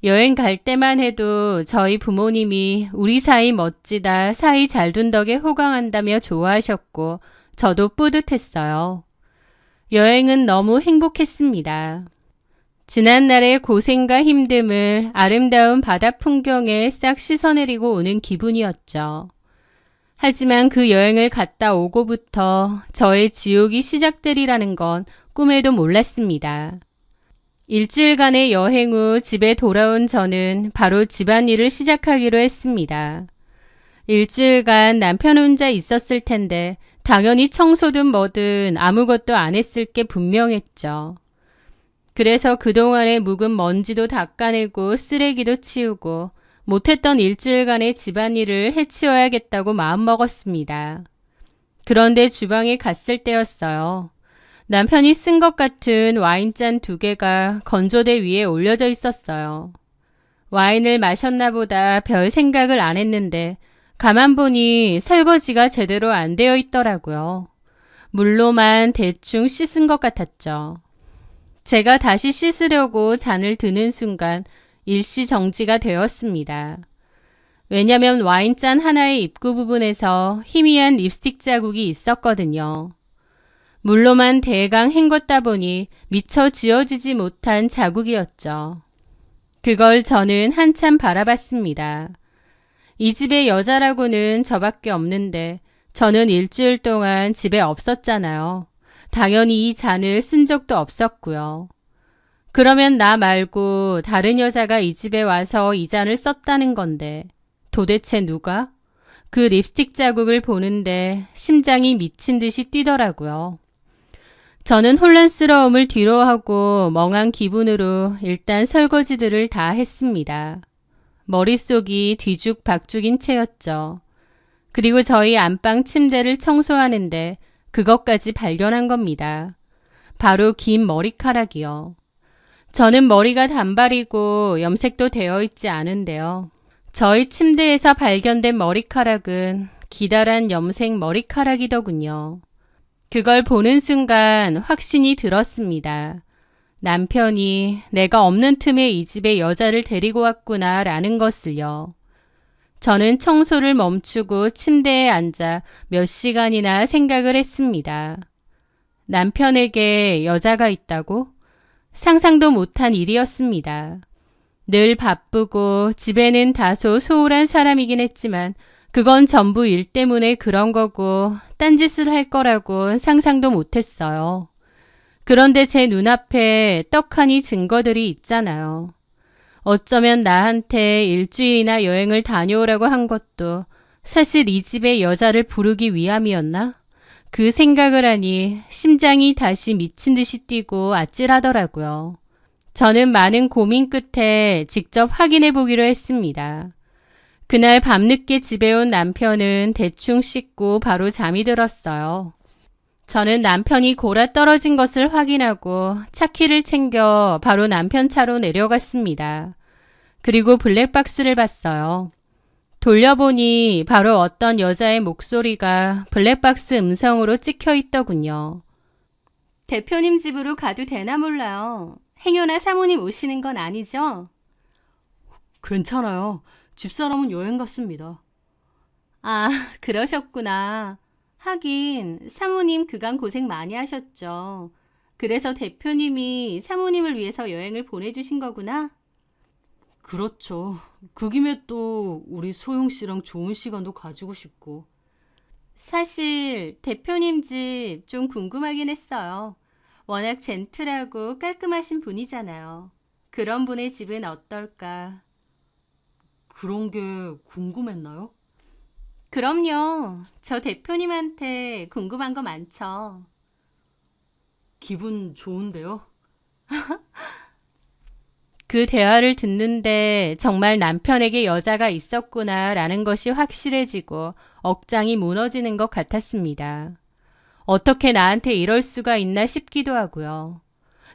S1: 여행 갈 때만 해도 저희 부모님이 우리 사이 멋지다, 사이 잘 둔 덕에 호강한다며 좋아하셨고 저도 뿌듯했어요. 여행은 너무 행복했습니다. 지난날의 고생과 힘듦을 아름다운 바다 풍경에 싹 씻어내리고 오는 기분이었죠. 하지만 그 여행을 갔다 오고부터 저의 지옥이 시작되리라는 건 꿈에도 몰랐습니다. 일주일간의 여행 후 집에 돌아온 저는 바로 집안일을 시작하기로 했습니다. 일주일간 남편 혼자 있었을 텐데 당연히 청소든 뭐든 아무것도 안 했을 게 분명했죠. 그래서 그동안의 묵은 먼지도 닦아내고 쓰레기도 치우고 못했던 일주일간의 집안일을 해치워야겠다고 마음먹었습니다. 그런데 주방에 갔을 때였어요. 남편이 쓴 것 같은 와인잔 2개가 건조대 위에 올려져 있었어요. 와인을 마셨나 보다 별 생각을 안 했는데 가만 보니 설거지가 제대로 안 되어 있더라고요. 물로만 대충 씻은 것 같았죠. 제가 다시 씻으려고 잔을 드는 순간 일시정지가 되었습니다. 왜냐면 와인잔 하나의 입구 부분에서 희미한 립스틱 자국이 있었거든요. 물로만 대강 헹궜다 보니 미처 지워지지 못한 자국이었죠. 그걸 저는 한참 바라봤습니다. 이 집의 여자라고는 저밖에 없는데 저는 일주일 동안 집에 없었잖아요. 당연히 이 잔을 쓴 적도 없었고요. 그러면 나 말고 다른 여자가 이 집에 와서 이 잔을 썼다는 건데 도대체 누가? 그 립스틱 자국을 보는데 심장이 미친 듯이 뛰더라고요. 저는 혼란스러움을 뒤로하고 멍한 기분으로 일단 설거지들을 다 했습니다. 머릿속이 뒤죽박죽인 채였죠. 그리고 저희 안방 침대를 청소하는데 그것까지 발견한 겁니다. 바로 긴 머리카락이요. 저는 머리가 단발이고 염색도 되어 있지 않은데요. 저희 침대에서 발견된 머리카락은 기다란 염색 머리카락이더군요. 그걸 보는 순간 확신이 들었습니다. 남편이 내가 없는 틈에 이 집에 여자를 데리고 왔구나 라는 것을요. 저는 청소를 멈추고 침대에 앉아 몇 시간이나 생각을 했습니다. 남편에게 여자가 있다고? 상상도 못한 일이었습니다. 늘 바쁘고 집에는 다소 소홀한 사람이긴 했지만 그건 전부 일 때문에 그런 거고 딴짓을 할 거라고 상상도 못했어요. 그런데 제 눈앞에 떡하니 증거들이 있잖아요. 어쩌면 나한테 일주일이나 여행을 다녀오라고 한 것도 사실 이 집에 여자를 부르기 위함이었나? 그 생각을 하니 심장이 다시 미친 듯이 뛰고 아찔하더라고요. 저는 많은 고민 끝에 직접 확인해 보기로 했습니다. 그날 밤늦게 집에 온 남편은 대충 씻고 바로 잠이 들었어요. 저는 남편이 골아 떨어진 것을 확인하고 차키를 챙겨 바로 남편 차로 내려갔습니다. 그리고 블랙박스를 봤어요. 돌려보니 바로 어떤 여자의 목소리가 블랙박스 음성으로 찍혀 있더군요. 대표님 집으로 가도 되나 몰라요. 행여나 사모님 오시는 건 아니죠?
S2: 괜찮아요. 집사람은 여행 갔습니다.
S1: 아, 그러셨구나. 하긴 사모님 그간 고생 많이 하셨죠. 그래서 대표님이 사모님을 위해서 여행을 보내주신 거구나.
S2: 그렇죠. 그 김에 또 우리 소영 씨랑 좋은 시간도 가지고 싶고.
S1: 사실 대표님 집 좀 궁금하긴 했어요. 워낙 젠틀하고 깔끔하신 분이잖아요. 그런 분의 집은 어떨까?
S2: 그런 게 궁금했나요?
S1: 그럼요. 저 대표님한테 궁금한 거 많죠.
S2: 기분 좋은데요?
S1: 그 대화를 듣는데 정말 남편에게 여자가 있었구나라는 것이 확실해지고 억장이 무너지는 것 같았습니다. 어떻게 나한테 이럴 수가 있나 싶기도 하고요.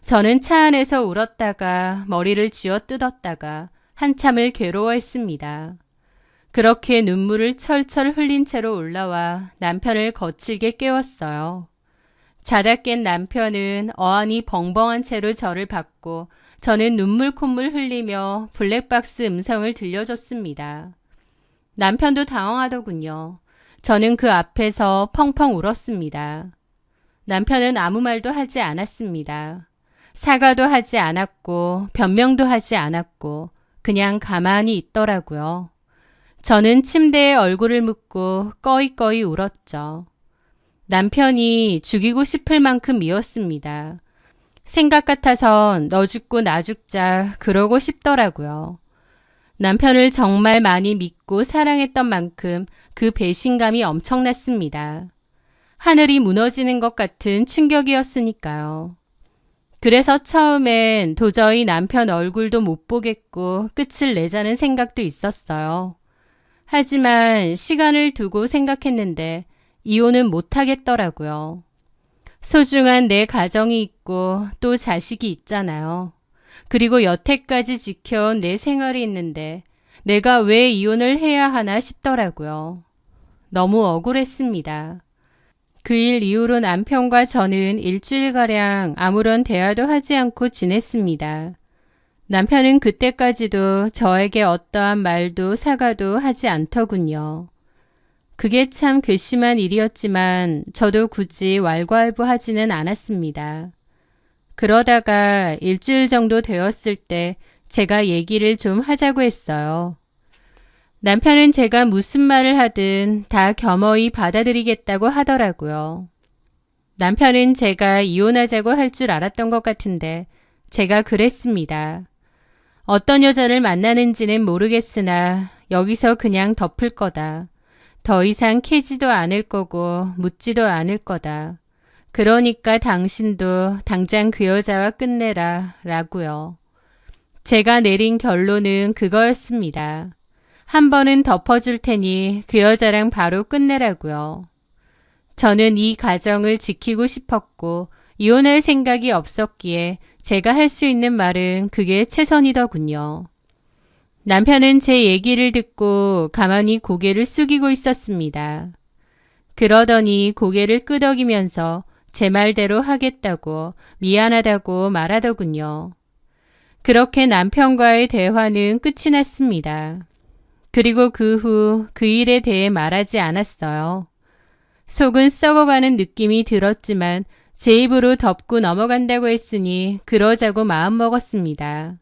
S1: 저는 차 안에서 울었다가 머리를 쥐어뜯었다가 한참을 괴로워했습니다. 그렇게 눈물을 철철 흘린 채로 올라와 남편을 거칠게 깨웠어요. 자다 깬 남편은 어안이 벙벙한 채로 저를 봤고 저는 눈물 콧물 흘리며 블랙박스 음성을 들려줬습니다. 남편도 당황하더군요. 저는 그 앞에서 펑펑 울었습니다. 남편은 아무 말도 하지 않았습니다. 사과도 하지 않았고 변명도 하지 않았고 그냥 가만히 있더라고요. 저는 침대에 얼굴을 묻고 꺼이꺼이 울었죠. 남편이 죽이고 싶을 만큼 미웠습니다. 생각 같아선 너 죽고 나 죽자 그러고 싶더라고요. 남편을 정말 많이 믿고 사랑했던 만큼 그 배신감이 엄청났습니다. 하늘이 무너지는 것 같은 충격이었으니까요. 그래서 처음엔 도저히 남편 얼굴도 못 보겠고 끝을 내자는 생각도 있었어요. 하지만 시간을 두고 생각했는데 이혼은 못하겠더라고요. 소중한 내 가정이 있고 또 자식이 있잖아요. 그리고 여태까지 지켜온 내 생활이 있는데 내가 왜 이혼을 해야 하나 싶더라고요. 너무 억울했습니다. 그 일 이후로 남편과 저는 일주일가량 아무런 대화도 하지 않고 지냈습니다. 남편은 그때까지도 저에게 어떠한 말도 사과도 하지 않더군요. 그게 참 괘씸한 일이었지만 저도 굳이 왈가왈부하지는 않았습니다. 그러다가 일주일 정도 되었을 때 제가 얘기를 좀 하자고 했어요. 남편은 제가 무슨 말을 하든 다 겸허히 받아들이겠다고 하더라고요. 남편은 제가 이혼하자고 할 줄 알았던 것 같은데 제가 그랬습니다. 어떤 여자를 만나는지는 모르겠으나 여기서 그냥 덮을 거다. 더 이상 캐지도 않을 거고 묻지도 않을 거다. 그러니까 당신도 당장 그 여자와 끝내라 라고요. 제가 내린 결론은 그거였습니다. 한 번은 덮어줄 테니 그 여자랑 바로 끝내라고요. 저는 이 가정을 지키고 싶었고 이혼할 생각이 없었기에 제가 할 수 있는 말은 그게 최선이더군요. 남편은 제 얘기를 듣고 가만히 고개를 숙이고 있었습니다. 그러더니 고개를 끄덕이면서 제 말대로 하겠다고 미안하다고 말하더군요. 그렇게 남편과의 대화는 끝이 났습니다. 그리고 그 후 그 일에 대해 말하지 않았어요. 속은 썩어가는 느낌이 들었지만 제 입으로 덮고 넘어간다고 했으니 그러자고 마음먹었습니다.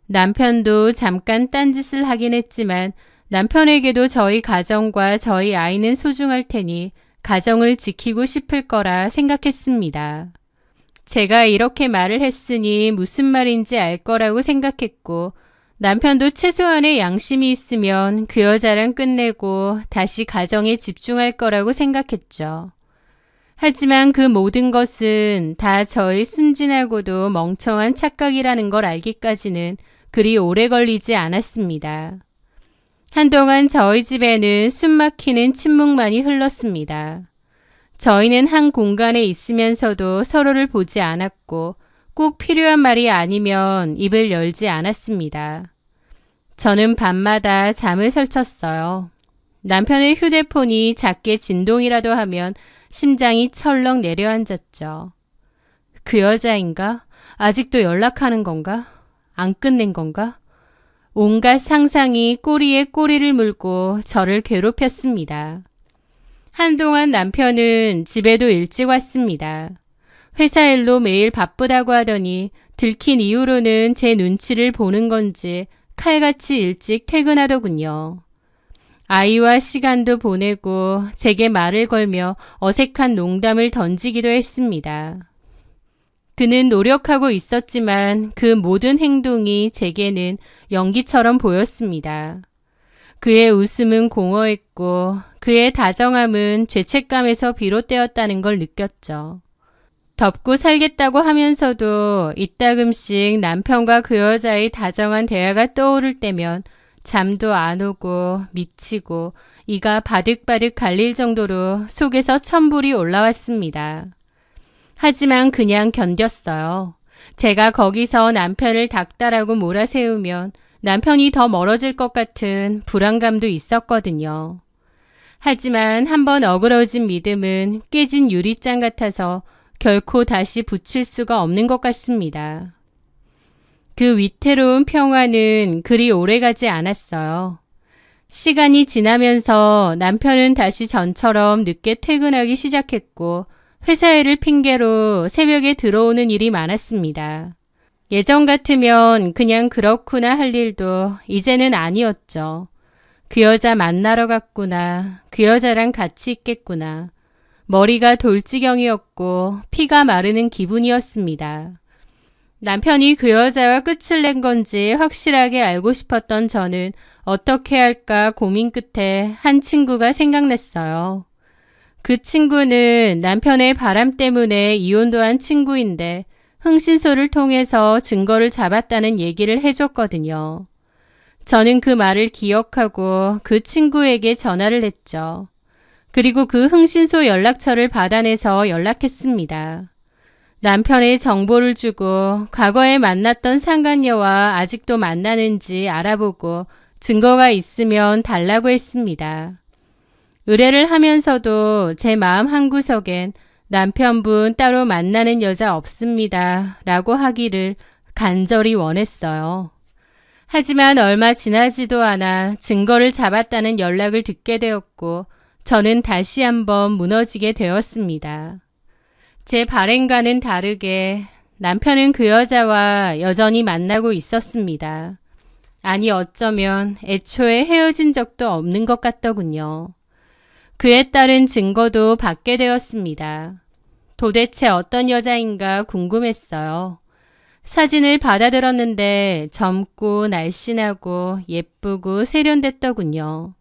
S1: 남편도 잠깐 딴짓을 하긴 했지만 남편에게도 저희 가정과 저희 아이는 소중할 테니 가정을 지키고 싶을 거라 생각했습니다. 제가 이렇게 말을 했으니 무슨 말인지 알 거라고 생각했고 남편도 최소한의 양심이 있으면 그 여자랑 끝내고 다시 가정에 집중할 거라고 생각했죠. 하지만 그 모든 것은 다 저의 순진하고도 멍청한 착각이라는 걸 알기까지는 그리 오래 걸리지 않았습니다. 한동안 저희 집에는 숨막히는 침묵만이 흘렀습니다. 저희는 한 공간에 있으면서도 서로를 보지 않았고 꼭 필요한 말이 아니면 입을 열지 않았습니다. 저는 밤마다 잠을 설쳤어요. 남편의 휴대폰이 작게 진동이라도 하면 심장이 철렁 내려앉았죠. 그 여자인가? 아직도 연락하는 건가? 안 끝낸 건가? 온갖 상상이 꼬리에 꼬리를 물고 저를 괴롭혔습니다. 한동안 남편은 집에도 일찍 왔습니다. 회사 일로 매일 바쁘다고 하더니 들킨 이후로는 제 눈치를 보는 건지 칼같이 일찍 퇴근하더군요. 아이와 시간도 보내고 제게 말을 걸며 어색한 농담을 던지기도 했습니다. 그는 노력하고 있었지만 그 모든 행동이 제게는 연기처럼 보였습니다. 그의 웃음은 공허했고 그의 다정함은 죄책감에서 비롯되었다는 걸 느꼈죠. 덮고 살겠다고 하면서도 이따금씩 남편과 그 여자의 다정한 대화가 떠오를 때면 잠도 안 오고 미치고 이가 바득바득 갈릴 정도로 속에서 천불이 올라왔습니다. 하지만 그냥 견뎠어요. 제가 거기서 남편을 닥달하고 몰아세우면 남편이 더 멀어질 것 같은 불안감도 있었거든요. 하지만 한번 어그러진 믿음은 깨진 유리잔 같아서 결코 다시 붙일 수가 없는 것 같습니다. 그 위태로운 평화는 그리 오래가지 않았어요. 시간이 지나면서 남편은 다시 전처럼 늦게 퇴근하기 시작했고 회사 일을 핑계로 새벽에 들어오는 일이 많았습니다. 예전 같으면 그냥 그렇구나 할 일도 이제는 아니었죠. 그 여자 만나러 갔구나. 그 여자랑 같이 있겠구나. 머리가 돌지경이었고 피가 마르는 기분이었습니다. 남편이 그 여자와 끝을 낸 건지 확실하게 알고 싶었던 저는 어떻게 할까 고민 끝에 한 친구가 생각났어요. 그 친구는 남편의 바람 때문에 이혼도 한 친구인데 흥신소를 통해서 증거를 잡았다는 얘기를 해줬거든요. 저는 그 말을 기억하고 그 친구에게 전화를 했죠. 그리고 그 흥신소 연락처를 받아내서 연락했습니다. 남편의 정보를 주고 과거에 만났던 상간녀와 아직도 만나는지 알아보고 증거가 있으면 달라고 했습니다. 의뢰를 하면서도 제 마음 한구석엔 남편분 따로 만나는 여자 없습니다 라고 하기를 간절히 원했어요. 하지만 얼마 지나지도 않아 증거를 잡았다는 연락을 듣게 되었고 저는 다시 한번 무너지게 되었습니다. 제 발행과는 다르게 남편은 그 여자와 여전히 만나고 있었습니다. 아니 어쩌면 애초에 헤어진 적도 없는 것 같더군요. 그에 따른 증거도 받게 되었습니다. 도대체 어떤 여자인가 궁금했어요. 사진을 받아들었는데 젊고 날씬하고 예쁘고 세련됐더군요.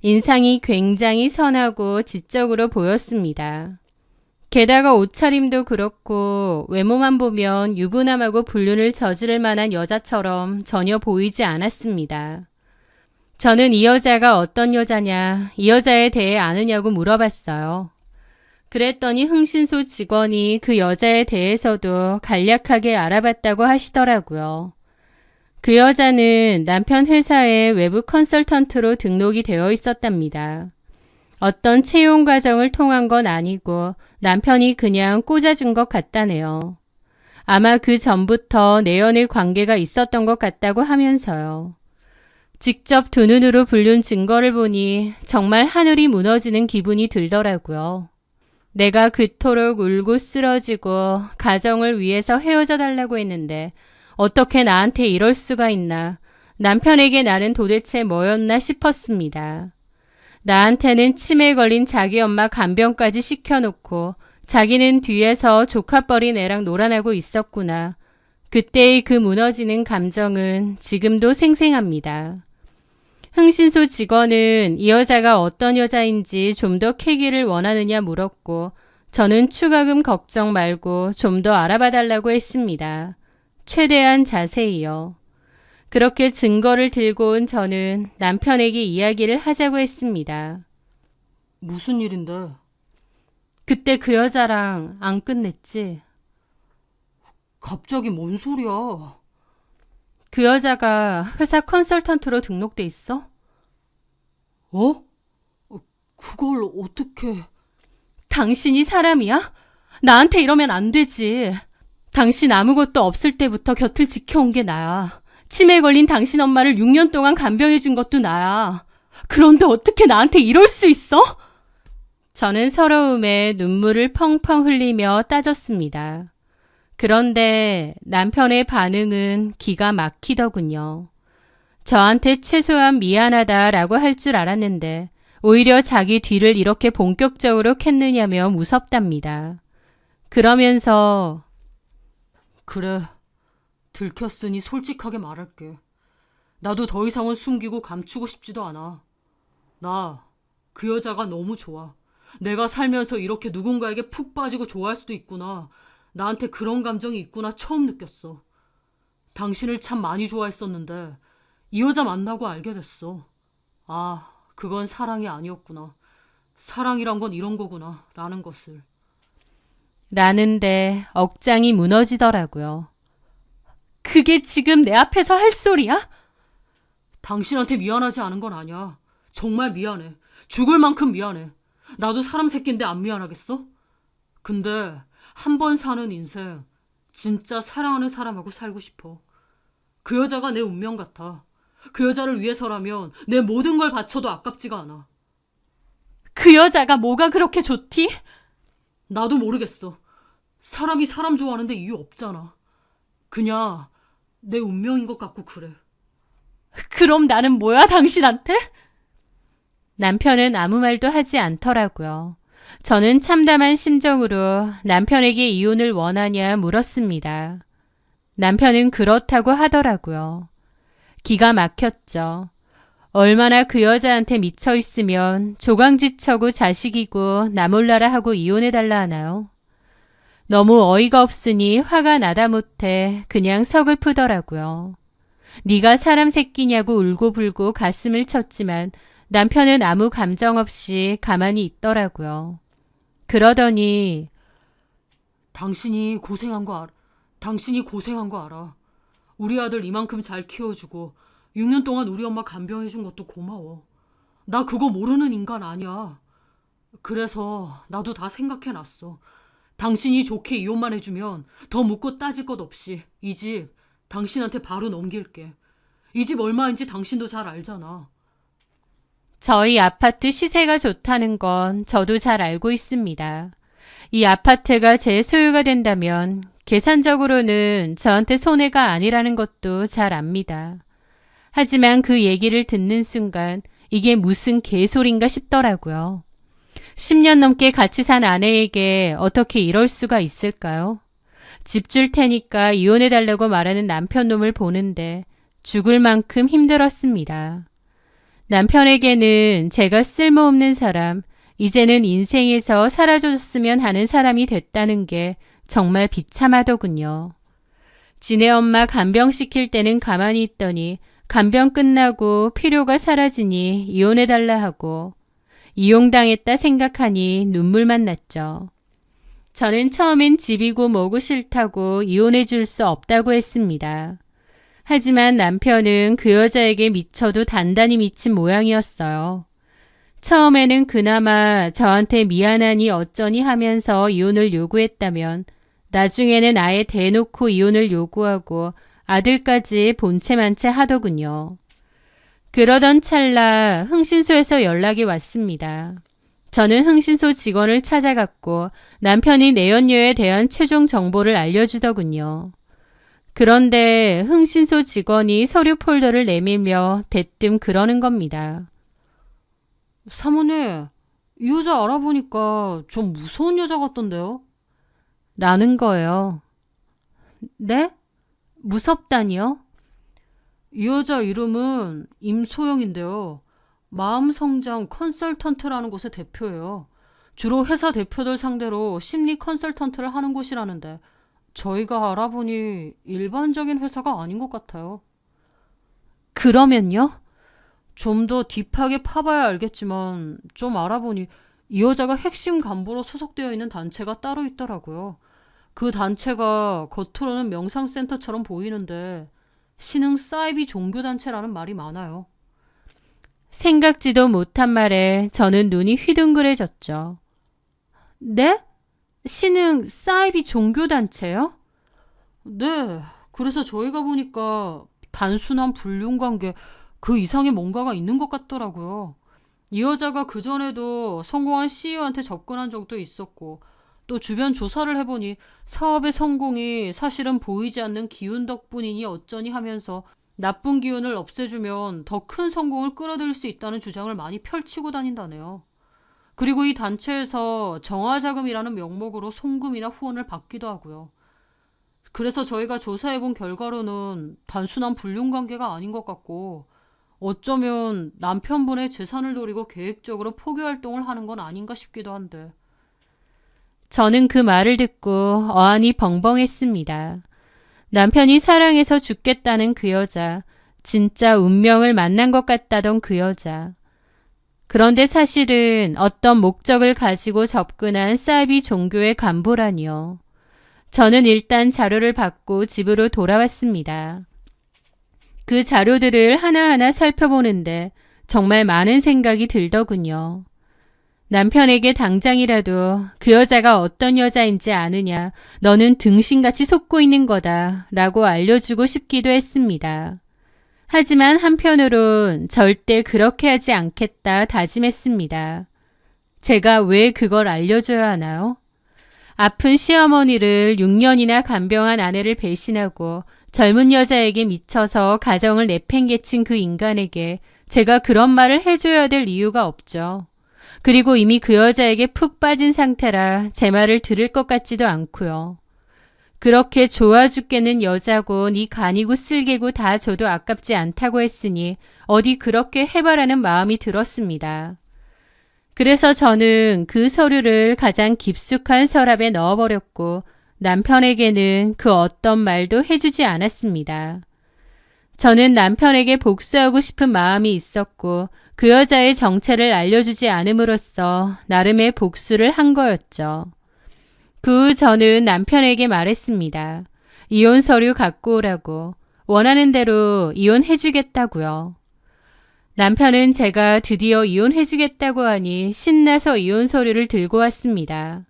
S1: 인상이 굉장히 선하고 지적으로 보였습니다. 게다가 옷차림도 그렇고 외모만 보면 유부남하고 불륜을 저지를 만한 여자처럼 전혀 보이지 않았습니다. 저는 이 여자가 어떤 여자냐, 이 여자에 대해 아느냐고 물어봤어요. 그랬더니 흥신소 직원이 그 여자에 대해서도 간략하게 알아봤다고 하시더라고요. 그 여자는 남편 회사에 외부 컨설턴트로 등록이 되어 있었답니다. 어떤 채용 과정을 통한 건 아니고 남편이 그냥 꽂아준 것 같다네요. 아마 그 전부터 내연의 관계가 있었던 것 같다고 하면서요. 직접 두 눈으로 불륜 증거를 보니 정말 하늘이 무너지는 기분이 들더라고요. 내가 그토록 울고 쓰러지고 가정을 위해서 헤어져 달라고 했는데 어떻게 나한테 이럴 수가 있나. 남편에게 나는 도대체 뭐였나 싶었습니다. 나한테는 치매에 걸린 자기 엄마 간병까지 시켜놓고 자기는 뒤에서 조카뻘인 애랑 놀아나고 있었구나. 그때의 그 무너지는 감정은 지금도 생생합니다. 흥신소 직원은 이 여자가 어떤 여자인지 좀 더 캐기를 원하느냐 물었고 저는 추가금 걱정 말고 좀 더 알아봐 달라고 했습니다. 최대한 자세히요. 그렇게 증거를 들고 온 저는 남편에게 이야기를 하자고 했습니다.
S2: 무슨 일인데?
S1: 그때 그 여자랑 안 끝냈지?
S2: 갑자기 뭔 소리야?
S1: 그 여자가 회사 컨설턴트로 등록돼 있어?
S2: 어? 그걸 어떻게...
S1: 당신이 사람이야? 나한테 이러면 안 되지. 당신 아무것도 없을 때부터 곁을 지켜온 게 나야. 치매에 걸린 당신 엄마를 6년 동안 간병해준 것도 나야. 그런데 어떻게 나한테 이럴 수 있어? 저는 서러움에 눈물을 펑펑 흘리며 따졌습니다. 그런데 남편의 반응은 기가 막히더군요. 저한테 최소한 미안하다라고 할 줄 알았는데 오히려 자기 뒤를 이렇게 본격적으로 캤느냐며 무섭답니다. 그러면서
S2: 그래, 들켰으니 솔직하게 말할게. 나도 더 이상은 숨기고 감추고 싶지도 않아. 나 그 여자가 너무 좋아. 내가 살면서 이렇게 누군가에게 푹 빠지고 좋아할 수도 있구나. 나한테 그런 감정이 있구나 처음 느꼈어. 당신을 참 많이 좋아했었는데 이 여자 만나고 알게 됐어. 아, 그건 사랑이 아니었구나. 사랑이란 건 이런 거구나 라는 것을.
S1: 라는데 억장이 무너지더라고요. 그게 지금 내 앞에서 할 소리야?
S2: 당신한테 미안하지 않은 건 아니야. 정말 미안해. 죽을 만큼 미안해. 나도 사람 새끼인데 안 미안하겠어? 근데 한 번 사는 인생 진짜 사랑하는 사람하고 살고 싶어. 그 여자가 내 운명 같아. 그 여자를 위해서라면 내 모든 걸 바쳐도 아깝지가 않아.
S1: 그 여자가 뭐가 그렇게 좋디?
S2: 나도 모르겠어. 사람이 사람 좋아하는데 이유 없잖아. 그냥 내 운명인 것 같고 그래.
S1: 그럼 나는 뭐야 당신한테? 남편은 아무 말도 하지 않더라고요. 저는 참담한 심정으로 남편에게 이혼을 원하냐 물었습니다. 남편은 그렇다고 하더라고요. 기가 막혔죠. 얼마나 그 여자한테 미쳐 있으면 조강지처고 자식이고 나 몰라라 하고 이혼해달라 하나요? 너무 어이가 없으니 화가 나다 못해 그냥 서글프더라고요. 네가 사람 새끼냐고 울고불고 가슴을 쳤지만 남편은 아무 감정 없이 가만히 있더라고요. 그러더니
S2: 당신이 고생한 거 알아. 우리 아들 이만큼 잘 키워주고 6년 동안 우리 엄마 간병해준 것도 고마워. 나 그거 모르는 인간 아니야. 그래서 나도 다 생각해놨어. 당신이 좋게 이혼만 해주면 더 묻고 따질 것 없이 이 집 당신한테 바로 넘길게. 이 집 얼마인지 당신도 잘 알잖아.
S1: 저희 아파트 시세가 좋다는 건 저도 잘 알고 있습니다. 이 아파트가 제 소유가 된다면 계산적으로는 저한테 손해가 아니라는 것도 잘 압니다. 하지만 그 얘기를 듣는 순간 이게 무슨 개소린가 싶더라고요. 10년 넘게 같이 산 아내에게 어떻게 이럴 수가 있을까요? 집 줄 테니까 이혼해달라고 말하는 남편 놈을 보는데 죽을 만큼 힘들었습니다. 남편에게는 제가 쓸모없는 사람, 이제는 인생에서 사라졌으면 하는 사람이 됐다는 게 정말 비참하더군요. 지네 엄마 간병시킬 때는 가만히 있더니 간병 끝나고 필요가 사라지니 이혼해달라 하고 이용당했다 생각하니 눈물만 났죠. 저는 처음엔 집이고 뭐고 싫다고 이혼해 줄 수 없다고 했습니다. 하지만 남편은 그 여자에게 미쳐도 단단히 미친 모양이었어요. 처음에는 그나마 저한테 미안하니 어쩌니 하면서 이혼을 요구했다면 나중에는 아예 대놓고 이혼을 요구하고 아들까지 본체만체 하더군요. 그러던 찰나 흥신소에서 연락이 왔습니다. 저는 흥신소 직원을 찾아갔고 남편이 내연녀에 대한 최종 정보를 알려주더군요. 그런데 흥신소 직원이 서류 폴더를 내밀며 대뜸 그러는 겁니다.
S2: 사모님, 이 여자 알아보니까 좀 무서운 여자 같던데요?
S1: 라는 거예요. 네? 무섭다니요?
S2: 이 여자 이름은 임소영인데요. 마음성장 컨설턴트라는 곳의 대표예요. 주로 회사 대표들 상대로 심리 컨설턴트를 하는 곳이라는데 저희가 알아보니 일반적인 회사가 아닌 것 같아요.
S1: 그러면요?
S2: 좀 더 딥하게 파봐야 알겠지만 좀 알아보니 이 여자가 핵심 간부로 소속되어 있는 단체가 따로 있더라고요. 그 단체가 겉으로는 명상센터처럼 보이는데 신흥 사이비 종교단체라는 말이 많아요.
S1: 생각지도 못한 말에 저는 눈이 휘둥그레졌죠. 네? 신흥 사이비 종교단체요?
S2: 네, 그래서 저희가 보니까 단순한 불륜관계 그 이상의 뭔가가 있는 것 같더라고요. 이 여자가 그전에도 성공한 CEO한테 접근한 적도 있었고 또 주변 조사를 해보니 사업의 성공이 사실은 보이지 않는 기운 덕분이니 어쩌니 하면서 나쁜 기운을 없애주면 더 큰 성공을 끌어들일 수 있다는 주장을 많이 펼치고 다닌다네요. 그리고 이 단체에서 정화자금이라는 명목으로 송금이나 후원을 받기도 하고요. 그래서 저희가 조사해본 결과로는 단순한 불륜관계가 아닌 것 같고 어쩌면 남편분의 재산을 노리고 계획적으로 포기활동을 하는 건 아닌가 싶기도 한데.
S1: 저는 그 말을 듣고 어안이 벙벙했습니다. 남편이 사랑해서 죽겠다는 그 여자, 진짜 운명을 만난 것 같다던 그 여자. 그런데 사실은 어떤 목적을 가지고 접근한 사이비 종교의 간부라니요. 저는 일단 자료를 받고 집으로 돌아왔습니다. 그 자료들을 하나하나 살펴보는데 정말 많은 생각이 들더군요. 남편에게 당장이라도 그 여자가 어떤 여자인지 아느냐, 너는 등신같이 속고 있는 거다 라고 알려주고 싶기도 했습니다. 하지만 한편으론 절대 그렇게 하지 않겠다 다짐했습니다. 제가 왜 그걸 알려줘야 하나요? 아픈 시어머니를 6년이나 간병한 아내를 배신하고 젊은 여자에게 미쳐서 가정을 내팽개친 그 인간에게 제가 그런 말을 해줘야 될 이유가 없죠. 그리고 이미 그 여자에게 푹 빠진 상태라 제 말을 들을 것 같지도 않고요. 그렇게 좋아 죽겠는 여자고 네 간이고 쓸개고 다 줘도 아깝지 않다고 했으니 어디 그렇게 해봐라는 마음이 들었습니다. 그래서 저는 그 서류를 가장 깊숙한 서랍에 넣어버렸고 남편에게는 그 어떤 말도 해주지 않았습니다. 저는 남편에게 복수하고 싶은 마음이 있었고 그 여자의 정체를 알려주지 않음으로써 나름의 복수를 한 거였죠. 그 후 저는 남편에게 말했습니다. 이혼 서류 갖고 오라고. 원하는 대로 이혼해주겠다고요. 남편은 제가 드디어 이혼해주겠다고 하니 신나서 이혼 서류를 들고 왔습니다.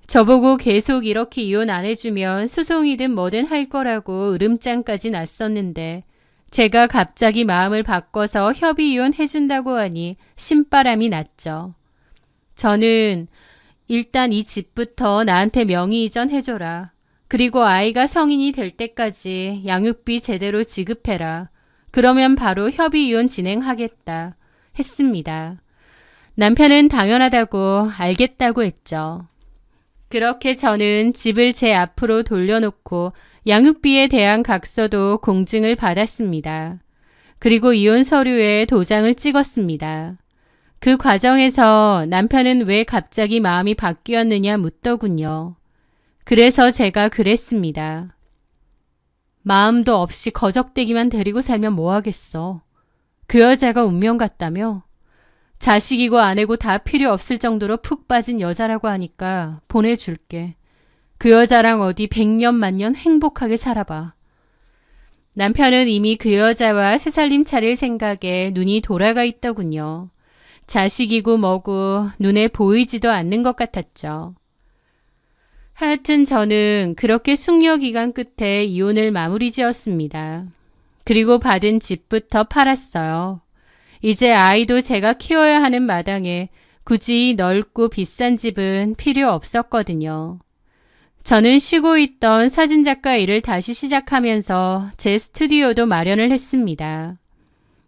S1: 저보고 계속 이렇게 이혼 안 해주면 소송이든 뭐든 할 거라고 으름장까지 났었는데 제가 갑자기 마음을 바꿔서 협의 이혼해준다고 하니 신바람이 났죠. 저는 일단 이 집부터 나한테 명의 이전 해줘라. 그리고 아이가 성인이 될 때까지 양육비 제대로 지급해라. 그러면 바로 협의 이혼 진행하겠다. 했습니다. 남편은 당연하다고 알겠다고 했죠. 그렇게 저는 집을 제 앞으로 돌려놓고 양육비에 대한 각서도 공증을 받았습니다. 그리고 이혼 서류에 도장을 찍었습니다. 그 과정에서 남편은 왜 갑자기 마음이 바뀌었느냐 묻더군요. 그래서 제가 그랬습니다. 마음도 없이 거적대기만 데리고 살면 뭐하겠어. 그 여자가 운명 같다며? 자식이고 아내고 다 필요 없을 정도로 푹 빠진 여자라고 하니까 보내줄게. 그 여자랑 어디 100년 만년 행복하게 살아봐. 남편은 이미 그 여자와 새살림 차릴 생각에 눈이 돌아가 있더군요. 자식이고 뭐고 눈에 보이지도 않는 것 같았죠. 하여튼 저는 그렇게 숙려 기간 끝에 이혼을 마무리 지었습니다. 그리고 받은 집부터 팔았어요. 이제 아이도 제가 키워야 하는 마당에 굳이 넓고 비싼 집은 필요 없었거든요. 저는 쉬고 있던 사진작가 일을 다시 시작하면서 제 스튜디오도 마련을 했습니다.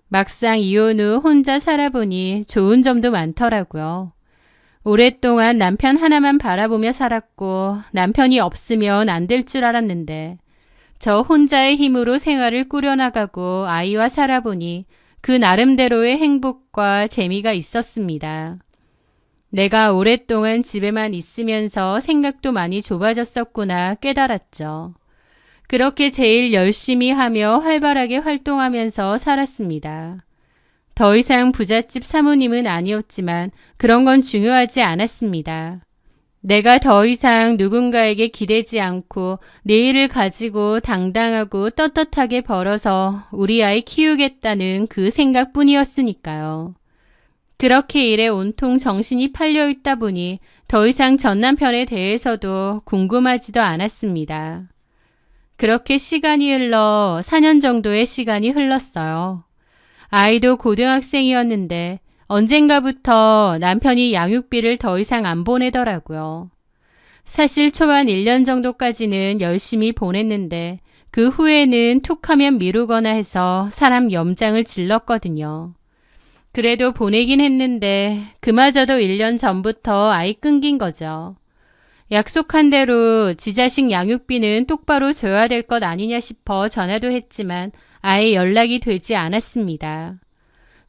S1: 막상 이혼 후 혼자 살아보니 좋은 점도 많더라고요. 오랫동안 남편 하나만 바라보며 살았고 남편이 없으면 안 될 줄 알았는데 저 혼자의 힘으로 생활을 꾸려나가고 아이와 살아보니 그 나름대로의 행복과 재미가 있었습니다. 내가 오랫동안 집에만 있으면서 생각도 많이 좁아졌었구나 깨달았죠. 그렇게 제일 열심히 하며 활발하게 활동하면서 살았습니다. 더 이상 부잣집 사모님은 아니었지만 그런 건 중요하지 않았습니다. 내가 더 이상 누군가에게 기대지 않고 내일을 가지고 당당하고 떳떳하게 벌어서 우리 아이 키우겠다는 그 생각뿐이었으니까요. 그렇게 일에 온통 정신이 팔려 있다 보니 더 이상 전 남편에 대해서도 궁금하지도 않았습니다. 그렇게 시간이 흘러 4년 정도의 시간이 흘렀어요. 아이도 고등학생이었는데 언젠가부터 남편이 양육비를 더 이상 안 보내더라고요. 사실 초반 1년 정도까지는 열심히 보냈는데 그 후에는 툭하면 미루거나 해서 사람 염장을 질렀거든요. 그래도 보내긴 했는데 그마저도 1년 전부터 아이 끊긴 거죠. 약속한 대로 지 자식 양육비는 똑바로 줘야 될 것 아니냐 싶어 전화도 했지만 아예 연락이 되지 않았습니다.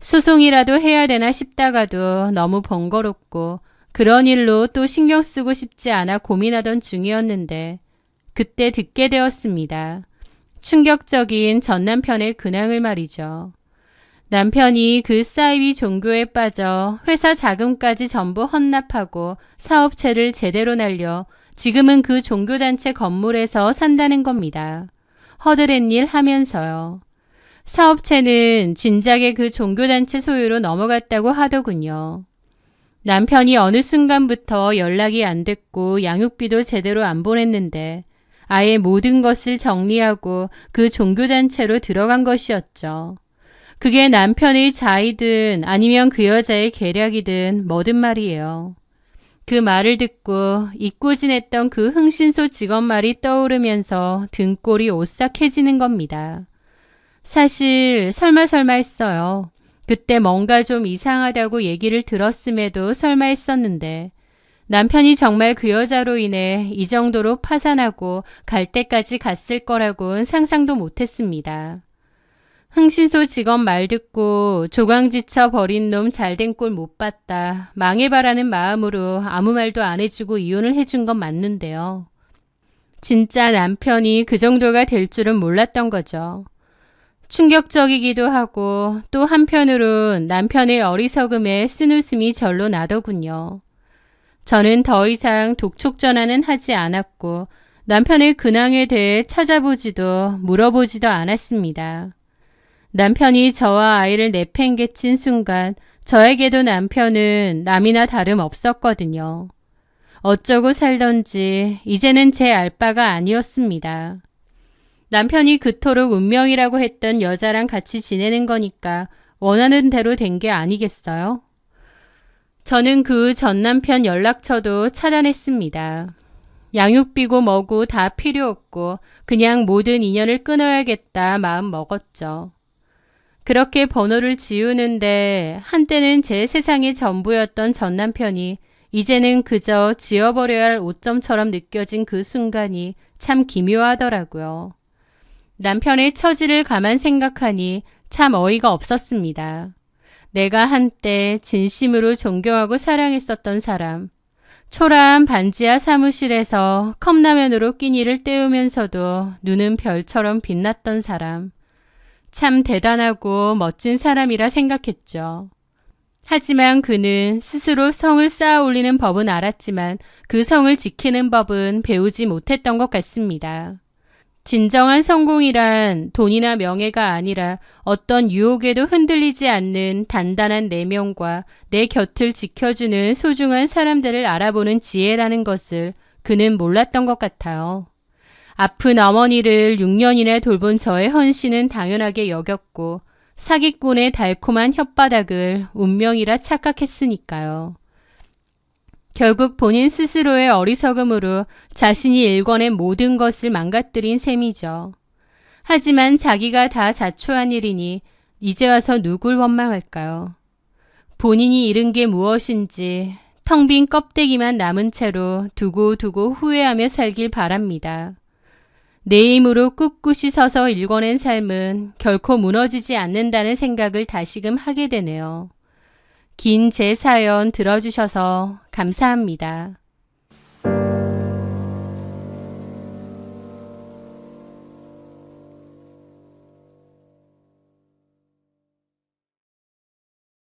S1: 소송이라도 해야 되나 싶다가도 너무 번거롭고 그런 일로 또 신경 쓰고 싶지 않아 고민하던 중이었는데 그때 듣게 되었습니다. 충격적인 전 남편의 근황을 말이죠. 남편이 그 사이비 종교에 빠져 회사 자금까지 전부 헌납하고 사업체를 제대로 날려 지금은 그 종교단체 건물에서 산다는 겁니다. 허드렛 일 하면서요. 사업체는 진작에 그 종교단체 소유로 넘어갔다고 하더군요. 남편이 어느 순간부터 연락이 안 됐고 양육비도 제대로 안 보냈는데 아예 모든 것을 정리하고 그 종교단체로 들어간 것이었죠. 그게 남편의 자의든 아니면 그 여자의 계략이든 뭐든 말이에요. 그 말을 듣고 잊고 지냈던 그 흥신소 직원 말이 떠오르면서 등골이 오싹해지는 겁니다. 사실 설마 했어요. 그때 뭔가 좀 이상하다고 얘기를 들었음에도 설마 했었는데 남편이 정말 그 여자로 인해 이 정도로 파산하고 갈 때까지 갔을 거라고는 상상도 못했습니다. 흥신소 직원 말 듣고 조강지쳐 버린 놈 잘된 꼴 못 봤다. 망해봐라는 마음으로 아무 말도 안 해주고 이혼을 해준 건 맞는데요. 진짜 남편이 그 정도가 될 줄은 몰랐던 거죠. 충격적이기도 하고 또 한편으론 남편의 어리석음에 쓴웃음이 절로 나더군요. 저는 더 이상 독촉전화는 하지 않았고 남편의 근황에 대해 찾아보지도 물어보지도 않았습니다. 남편이 저와 아이를 내팽개친 순간 저에게도 남편은 남이나 다름없었거든요. 어쩌고 살던지 이제는 제 알바가 아니었습니다. 남편이 그토록 운명이라고 했던 여자랑 같이 지내는 거니까 원하는 대로 된 게 아니겠어요? 저는 그 전 남편 연락처도 차단했습니다. 양육비고 뭐고 다 필요 없고 그냥 모든 인연을 끊어야겠다 마음 먹었죠. 그렇게 번호를 지우는데 한때는 제 세상의 전부였던 전 남편이 이제는 그저 지워버려야 할 오점처럼 느껴진 그 순간이 참 기묘하더라고요. 남편의 처지를 가만 생각하니 참 어이가 없었습니다. 내가 한때 진심으로 존경하고 사랑했었던 사람, 초라한 반지하 사무실에서 컵라면으로 끼니를 때우면서도 눈은 별처럼 빛났던 사람, 참 대단하고 멋진 사람이라 생각했죠. 하지만 그는 스스로 성을 쌓아 올리는 법은 알았지만 그 성을 지키는 법은 배우지 못했던 것 같습니다. 진정한 성공이란 돈이나 명예가 아니라 어떤 유혹에도 흔들리지 않는 단단한 내면과 내 곁을 지켜주는 소중한 사람들을 알아보는 지혜라는 것을 그는 몰랐던 것 같아요. 아픈 어머니를 6년이나 돌본 저의 헌신은 당연하게 여겼고 사기꾼의 달콤한 혓바닥을 운명이라 착각했으니까요. 결국 본인 스스로의 어리석음으로 자신이 일궈낸 모든 것을 망가뜨린 셈이죠. 하지만 자기가 다 자초한 일이니 이제 와서 누굴 원망할까요? 본인이 잃은 게 무엇인지 텅 빈 껍데기만 남은 채로 두고두고 후회하며 살길 바랍니다. 내 힘으로 꿋꿋이 서서 일궈낸 삶은 결코 무너지지 않는다는 생각을 다시금 하게 되네요. 긴 제 사연 들어주셔서 감사합니다.